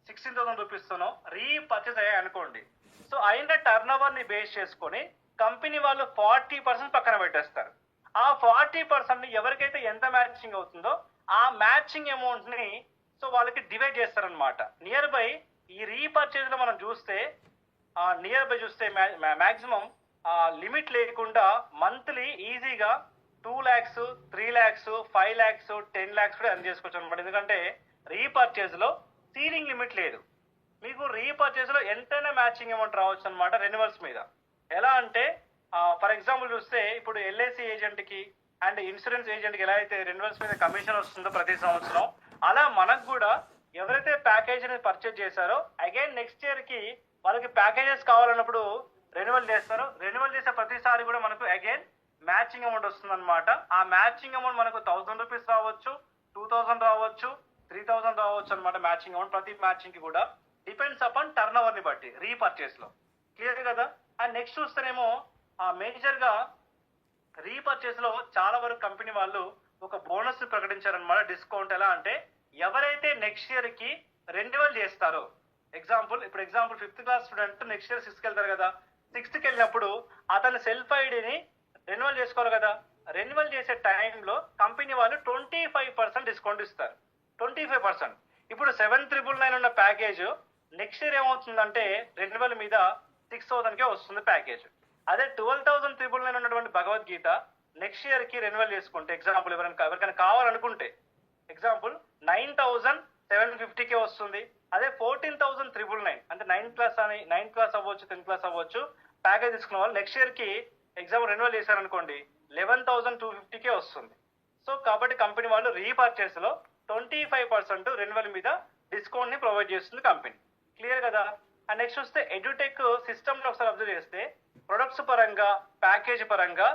16,000 రూపీస్తోనో రీపర్చేజ్ అయ్యాయి అనుకోండి. సో అయిన టర్న్ ఓవర్ ని బేస్ చేసుకొని కంపెనీ వాళ్ళు 40% పక్కన పెట్టేస్తారు. ఆ 40% ని ఎవరికైతే ఎంత మ్యాచింగ్ అవుతుందో ఆ మ్యాచింగ్ అమౌంట్ ని సో వాళ్ళకి డివైడ్ చేస్తారనమాట. నియర్ బై ఈ రీపర్చేజ్ లో మనం చూస్తే నియర్ బై చూస్తే మాక్సిమం లిమిట్ లేకుండా మంత్లీ ఈజీగా 2 lakhs, 3 lakhs, 5 lakhs, 10 lakhs కూడా ఎర్న్ చేసుకోవచ్చు అనమాట. ఎందుకంటే రీపర్చేజ్ లో సీలింగ్ లిమిట్ లేదు. మీకు రీపర్చేజ్ లో ఎంతైనా మ్యాచింగ్ అమౌంట్ రావచ్చు అనమాట రెన్యువల్స్ మీద. ఎలా అంటే ఫర్ ఎగ్జాంపుల్ చూస్తే ఇప్పుడు ఎల్ఐసి ఏజెంట్ కి అండ్ ఇన్సూరెన్స్ ఏజెంట్ కి ఎలా అయితే రెన్యువల్స్ మీద కమిషన్ వస్తుందో ప్రతి సంవత్సరం, అలా మనకు కూడా ఎవరైతే ప్యాకేజ్ అనేది పర్చేజ్ చేశారో అగైన్ నెక్స్ట్ ఇయర్ కి వాళ్ళకి ప్యాకేజెస్ కావాలన్నప్పుడు రెన్యువల్ చేస్తారు. రెన్యువల్ చేసే ప్రతిసారి కూడా మనకు అగైన్ మ్యాచింగ్ అమౌంట్ వస్తుంది అనమాట. ఆ మ్యాచింగ్ అమౌంట్ మనకు 1000 రూపీస్ రావచ్చు, 2000 రావచ్చు, 3000 రావచ్చు అనమాట. మ్యాచింగ్ అమౌంట్ ప్రతి మ్యాచింగ్ కి కూడా డిపెండ్స్ అపాన్ టర్న్ ఓవర్ ని బట్టి రీపర్చేస్ లో. క్లియర్ కదా? అండ్ నెక్స్ట్ చూస్తేనేమో మేజర్ గా రీపర్చేస్ లో చాలా వరకు కంపెనీ వాళ్ళు ఒక బోనస్ ప్రకటించారనమాట, డిస్కౌంట్. ఎలా అంటే ఎవరైతే నెక్స్ట్ ఇయర్ కి రెన్యువల్ చేస్తారో, example 5th class student next year 6th కి వెళ్తారు కదా, 6th కి వెళ్ళినప్పుడు అతని సెల్ఫ్ ఐడిని రెన్యువల్ చేసుకోవాలి కదా. రెన్యువల్ చేసే టైంలో కంపెనీ వాళ్ళు 25% డిస్కౌంట్ ఇస్తారు. 25%. ఇప్పుడు 7,999 ఉన్న ప్యాకేజ్ నెక్స్ట్ ఇయర్ ఏమవుతుందంటే రెన్యువల్ మీద 6,000కే వస్తుంది ప్యాకేజ్. అదే 12,999 ఉన్నటువంటి భగవద్గీత నెక్స్ట్ ఇయర్ కి రెన్యువల్ చేసుకుంటే, ఎగ్జాంపుల్ ఎవరికైనా కావాలనుకుంటే ఎగ్జాంపుల్ 9,750కే వస్తుంది. అదే 14,399 అంటే 9th క్లాస్ అవ్వచ్చు, 10th క్లాస్ అవ్వచ్చు ప్యాకేజ్ తీసుకున్న వాళ్ళు నెక్స్ట్ ఇయర్ కి ఎగ్జామ్ రెన్యువల్ చేశారనుకోండి 11,250కే వస్తుంది. సో కాబట్టి కంపెనీ వాళ్ళు రీపర్చేస్ లో 25% రెన్యువల్ మీద డిస్కౌంట్ ని ప్రొవైడ్ చేస్తుంది కంపెనీ. క్లియర్ కదా? అండ్ నెక్స్ట్ వస్తే ఎడ్యుటెక్ సిస్టమ్ లో ఒకసారి అబ్జర్వ్ చేస్తే ప్రొడక్ట్స్ పరంగా, ప్యాకేజ్ పరంగా,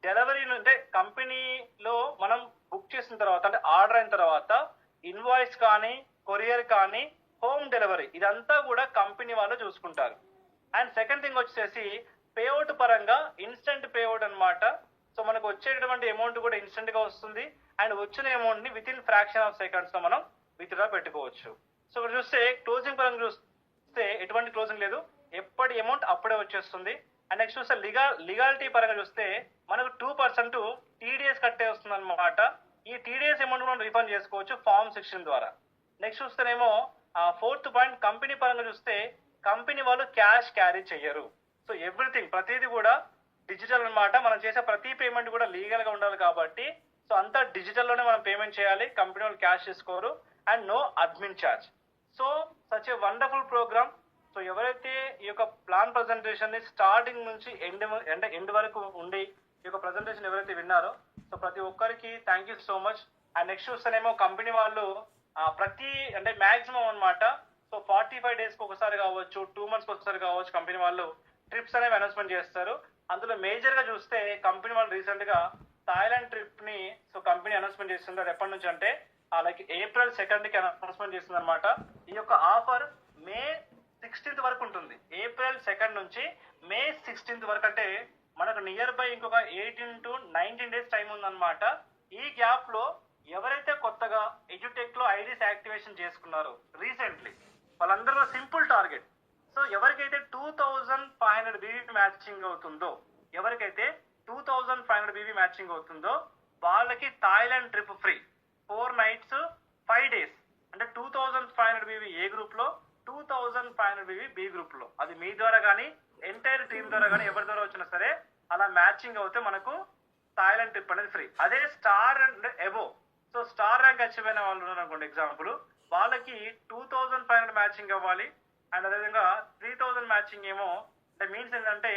డెలివరీ అంటే కంపెనీలో మనం బుక్ చేసిన తర్వాత అంటే ఆర్డర్ అయిన తర్వాత ఇన్వాయిస్ కానీ, కొరియర్ కానీ, హోమ్ డెలివరీ ఇదంతా కూడా కంపెనీ వాళ్ళు చూసుకుంటారు. అండ్ సెకండ్ థింగ్ వచ్చేసి పేఅవుట్ పరంగా ఇన్స్టెంట్ పేఅవుట్ అనమాట. సో మనకు వచ్చేటటువంటి అమౌంట్ కూడా ఇన్స్టెంట్ గా వస్తుంది. అండ్ వచ్చిన అమౌంట్ ని with in fraction of seconds లో మనం విత్డ్రా పెట్టుకోవచ్చు. సో ఇక్కడ చూస్తే క్లోజింగ్ పరంగా చూస్తే ఎటువంటి క్లోజింగ్ లేదు, ఎప్పటి అమౌంట్ అప్పుడే వచ్చేస్తుంది. అండ్ నెక్స్ట్ చూస్తే లీగాలిటీ పరంగా చూస్తే మనకు 2% టీడీఎస్ కట్టే వస్తుంది అనమాట. ఈ టీడీఎస్ అమౌంట్ మనం రిఫండ్ చేసుకోవచ్చు Form 16 ద్వారా. నెక్స్ట్ చూస్తేనేమో 4th పాయింట్ కంపెనీ పరంగా చూస్తే కంపెనీ వాళ్ళు క్యాష్ క్యారీ చెయ్యరు. సో ఎవ్రీథింగ్ ప్రతిదీ కూడా డిజిటల్ అన్నమాట. మనం చేసే ప్రతి పేమెంట్ కూడా లీగల్ గా ఉండాలి కాబట్టి సో అంతా డిజిటల్ లోనే మనం పేమెంట్ చేయాలి. కంపెనీ వాళ్ళు క్యాష్ తీసుకోరు and no admin charge. So such a wonderful programme. So ఎవరైతే ఈ యొక్క ప్లాన్ ప్రజెంటేషన్ ని స్టార్టింగ్ నుంచి ఎండ్ వరకు ఉండి ఈ యొక్క ప్రజెంటేషన్ ఎవరైతే విన్నారో సో ప్రతి ఒక్కరికి thank you so much. And next చూస్తేనేమో కంపెనీ వాళ్ళు ప్రతి అంటే మాక్సిమం అన్నమాట సో 45 days కి ఒకసారి కావచ్చు, 2 months కి ఒకసారి కావచ్చు కంపెనీ వాళ్ళు ట్రిప్స్ అనేవి అనౌన్స్మెంట్ చేస్తారు. అందులో మేజర్ గా చూస్తే కంపెనీ వాళ్ళు రీసెంట్ గా థాయిలాండ్ ట్రిప్ ని సో కంపెనీ అనౌన్స్మెంట్ చేస్తుంది. అది ఎప్పటి నుంచి అంటే లైక్ April 2nd కి అనౌన్స్మెంట్ చేస్తుంది అనమాట. ఈ యొక్క ఆఫర్ May 16th వరకు ఉంటుంది. April 2nd నుంచి May 16th వరకు అంటే మనకు నియర్ బై ఇంకొక 18 to 19 days టైం ఉందన్నమాట. ఈ గ్యాప్ లో ఎవరైతే కొత్తగా ఎడ్యుటెక్ లో ఐడీస్ యాక్టివేషన్ చేసుకున్నారో రీసెంట్లీ వాళ్ళందరూ సింపుల్ టార్గెట్. సో ఎవరికైతే 2,500 BB మ్యాచింగ్ అవుతుందో 2,500 BB మ్యాచింగ్ అవుతుందో వాళ్ళకి Thailand trip free 4 nights 5 days. అంటే 2,500 BB ఏ గ్రూప్ లో, 2,500 BB బి గ్రూప్ లో. అది మీ ద్వారా కానీ ఎంటైర్ టీమ్ ద్వారా కానీ ఎవరి ద్వారా వచ్చినా సరే అలా మ్యాచింగ్ అవుతే మనకు థాయిలాండ్ ట్రిప్ అనేది ఫ్రీ. అదే star and above so star rank achieve అయిన వాళ్ళు ఉన్నారు అనుకోండి ఎగ్జాంపుల్, వాళ్ళకి 2,500 మ్యాచింగ్ అవ్వాలి. అండ్ అదేవిధంగా 3,000 మ్యాచింగ్ ఏమో అంటే మీన్స్ ఏంటంటే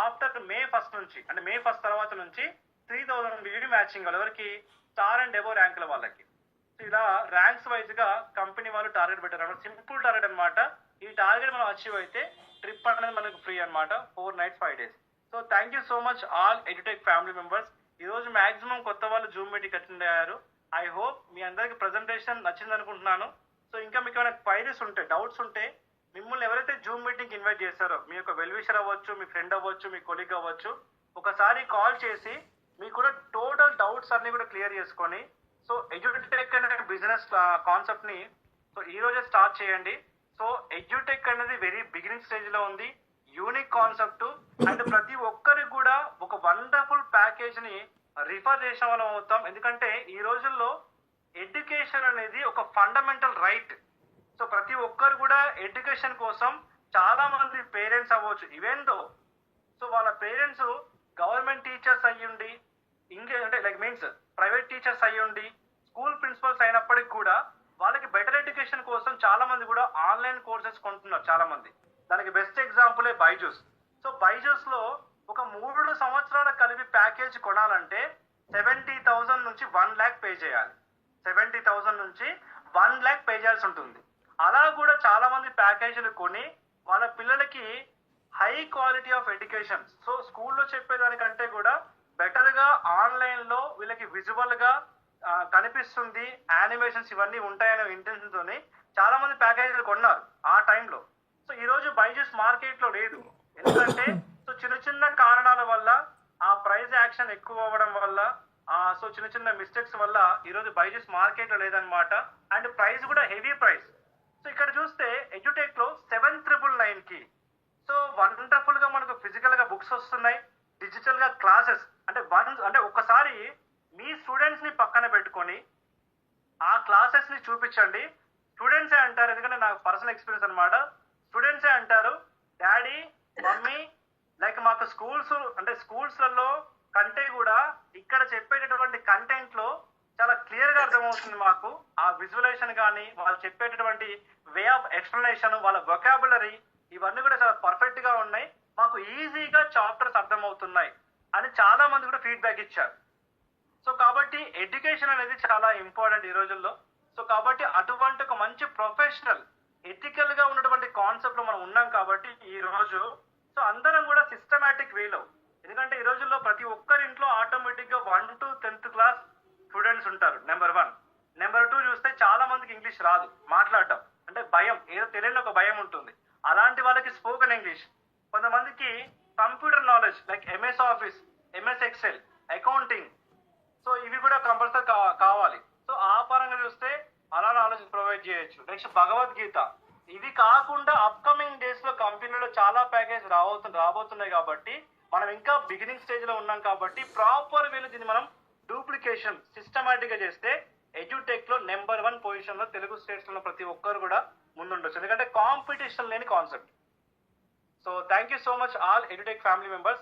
ఆఫ్టర్ May 1st నుంచి అంటే May 1st తర్వాత నుంచి 3,000 BB మ్యాచింగ్ వాళ్ళు ఎవరికి స్టార్ అండ్ ఎబో ర్యాంకుల వాళ్ళకి. ఇలా ర్యాంక్స్ వైజ్ గా కంపెనీ వాళ్ళు టార్గెట్ పెట్టారు. సింపుల్ టార్గెట్ అనమాట. ఈ టార్గెట్ మనం అచీవ్ అయితే ట్రిప్ అనేది మనకు ఫ్రీ అనమాట 4 nights 5 days. So thank you so much all edutech family members. ఈ రోజు మాక్సిమం కొత్త వాళ్ళు జూమ్ మీటింగ్ అటెండ్ అయ్యారు. ఐ హోప్ మీ అందరికి ప్రెజెంటేషన్ నచ్చింది అనుకుంటున్నాను. సో ఇంకా మీకు ఏమైనా క్వైరీస్ ఉంటే, డౌట్స్ ఉంటే మిమ్మల్ని ఎవరైతే జూమ్ మీటింగ్ ఇన్వైట్ చేస్తారో మీ యొక్క వెల్విషర్ అవ్వచ్చు, మీ ఫ్రెండ్ అవ్వచ్చు, మీ కొలీగ్ అవ్వచ్చు, ఒకసారి కాల్ చేసి మీకు కూడా టోటల్ డౌట్స్ అన్ని కూడా క్లియర్ చేసుకొని సో ఎడ్యుటెక్ అనే బిజినెస్ కాన్సెప్ట్ ని సో ఈ రోజే స్టార్ట్ చేయండి. సో ఎడ్యుటెక్ అనేది వెరీ బిగినింగ్ స్టేజ్ లో ఉంది, యూనిక్ కాన్సెప్ట్ అండ్ ప్రతి ఒక్కరికి కూడా ఒక వండర్ఫుల్ ప్యాకేజ్ ని రిఫర్ చేసిన వాళ్ళం అవుతాం. ఎందుకంటే ఈ రోజుల్లో ఎడ్యుకేషన్ అనేది ఒక ఫండమెంటల్ రైట్. సో ప్రతి ఒక్కరు కూడా ఎడ్యుకేషన్ కోసం చాలా మంది పేరెంట్స్ అవ్వచ్చు, ఈవెన్ దో సో వాళ్ళ పేరెంట్స్ గవర్నమెంట్ టీచర్స్ అయ్యుండి అంటే లైక్ మీన్స్ ప్రైవేట్ టీచర్స్ అయ్యుండి స్కూల్ ప్రిన్సిపల్స్ అయినప్పటికీ కూడా వాళ్ళకి బెటర్ ఎడ్యుకేషన్ కోసం చాలా మంది కూడా ఆన్లైన్ కోర్సెస్ కొంటున్నారు చాలా మంది. దానికి బెస్ట్ ఎగ్జాంపులే బైజూస్. సో బైజూస్ లో ఒక 3 సంవత్సరాల కలిపి ప్యాకేజ్ కొనాలంటే 70,000 నుంచి 1 lakh పే చేయాలి. 70,000 నుంచి 1 lakh పే చేయాల్సి ఉంటుంది. అలా కూడా చాలా మంది ప్యాకేజీలు కొని వాళ్ళ పిల్లలకి high quality of education so స్కూల్లో చెప్పేదానికంటే కూడా బెటర్ గా ఆన్లైన్ లో వీళ్ళకి విజువల్ గా కనిపిస్తుంది, యానిమేషన్స్ ఇవన్నీ ఉంటాయనే ఇంటెన్షన్ తోని చాలా మంది ప్యాకేజీలు కొన్నారు ఆ టైంలో. సో ఈ రోజు బైజూస్ మార్కెట్ లో లేదు, ఎందుకంటే సో చిన్న చిన్న కారణాల వల్ల ఆ ప్రైస్ యాక్షన్ ఎక్కువ అవ్వడం వల్ల సో చిన్న చిన్న మిస్టేక్స్ వల్ల ఈ రోజు బైజూస్ మార్కెట్ లో లేదనమాట. అండ్ ప్రైస్ కూడా హెవీ ప్రైస్. సో ఇక్కడ చూస్తే ఎడ్యుటెక్ లో 7,999 కి సో వండర్ఫుల్ గా మనకు ఫిజికల్ గా బుక్స్ వస్తున్నాయి, డిజిటల్ గా క్లాసెస్ అంటే ఒక్కసారి మీ స్టూడెంట్స్ ని పక్కన పెట్టుకొని ఆ క్లాసెస్ ని చూపించండి. స్టూడెంట్సే అంటారు, ఎందుకంటే నాకు పర్సనల్ ఎక్స్పీరియన్స్ అనమాట. స్టూడెంట్సే అంటారు, డాడీ మమ్మీ లైక్ మాకు స్కూల్స్లలో కంటే కూడా ఇక్కడ చెప్పేటటువంటి కంటెంట్ లో చాలా క్లియర్ గా అర్థమవుతుంది మాకు. ఆ విజువలైజేషన్ కానీ వాళ్ళు చెప్పేటటువంటి వే ఆఫ్ ఎక్స్ప్లెనేషన్, వాళ్ళ వొకాబులరీ ఇవన్నీ కూడా చాలా పర్ఫెక్ట్ గా ఉన్నాయి, మాకు ఈజీగా చాప్టర్స్ అర్థమవుతున్నాయి అని చాలా మంది కూడా ఫీడ్బ్యాక్ ఇచ్చారు. సో కాబట్టి ఎడ్యుకేషన్ అనేది చాలా ఇంపార్టెంట్ ఈ రోజుల్లో. సో కాబట్టి అటువంటి ఒక మంచి ప్రొఫెషనల్ ఎథికల్ గా ఉన్నటువంటి కాన్సెప్ట్ లో మనం ఉన్నాం కాబట్టి ఈ రోజు సో అందరం కూడా సిస్టమాటిక్ వేలో, ఎందుకంటే ఈ రోజుల్లో ప్రతి ఒక్కరి ఇంట్లో ఆటోమేటిక్ గా 1 to 10th క్లాస్ స్టూడెంట్స్ ఉంటారు. నెంబర్ 1. నెంబర్ 2 చూస్తే చాలా మందికి ఇంగ్లీష్ రాదు మాట్లాడటం, అంటే భయం, ఏదో తెలియని ఒక భయం ఉంటుంది. అలాంటి వాళ్ళకి స్పోకెన్ ఇంగ్లీష్, కొంతమందికి computer knowledge like MS office, MS Excel, accounting so ఇవి కూడా కంపల్సరీ కావాలి. సో ఆ పరంగా చూస్తే అలా నాలెడ్జ్ ప్రొవైడ్ చేయొచ్చు. నెక్స్ట్ భగవద్గీత. ఇవి కాకుండా అప్కమింగ్ డేస్ లో కంపెనీలో చాలా ప్యాకేజ్ రాబోతున్నాయి కాబట్టి మనం ఇంకా బిగినింగ్ స్టేజ్ లో ఉన్నాం కాబట్టి ప్రాపర్ వేలో దీన్ని మనం డూప్లికేషన్ సిస్టమాటిక్ గా చేస్తే ఎడ్యుటెక్ లో నెంబర్ 1 పొజిషన్ లో తెలుగు స్టేట్స్ లో ప్రతి ఒక్కరు కూడా ముందుండొచ్చు, ఎందుకంటే కాంపిటీషన్ లేని concept. So thank you so much all edutech family members.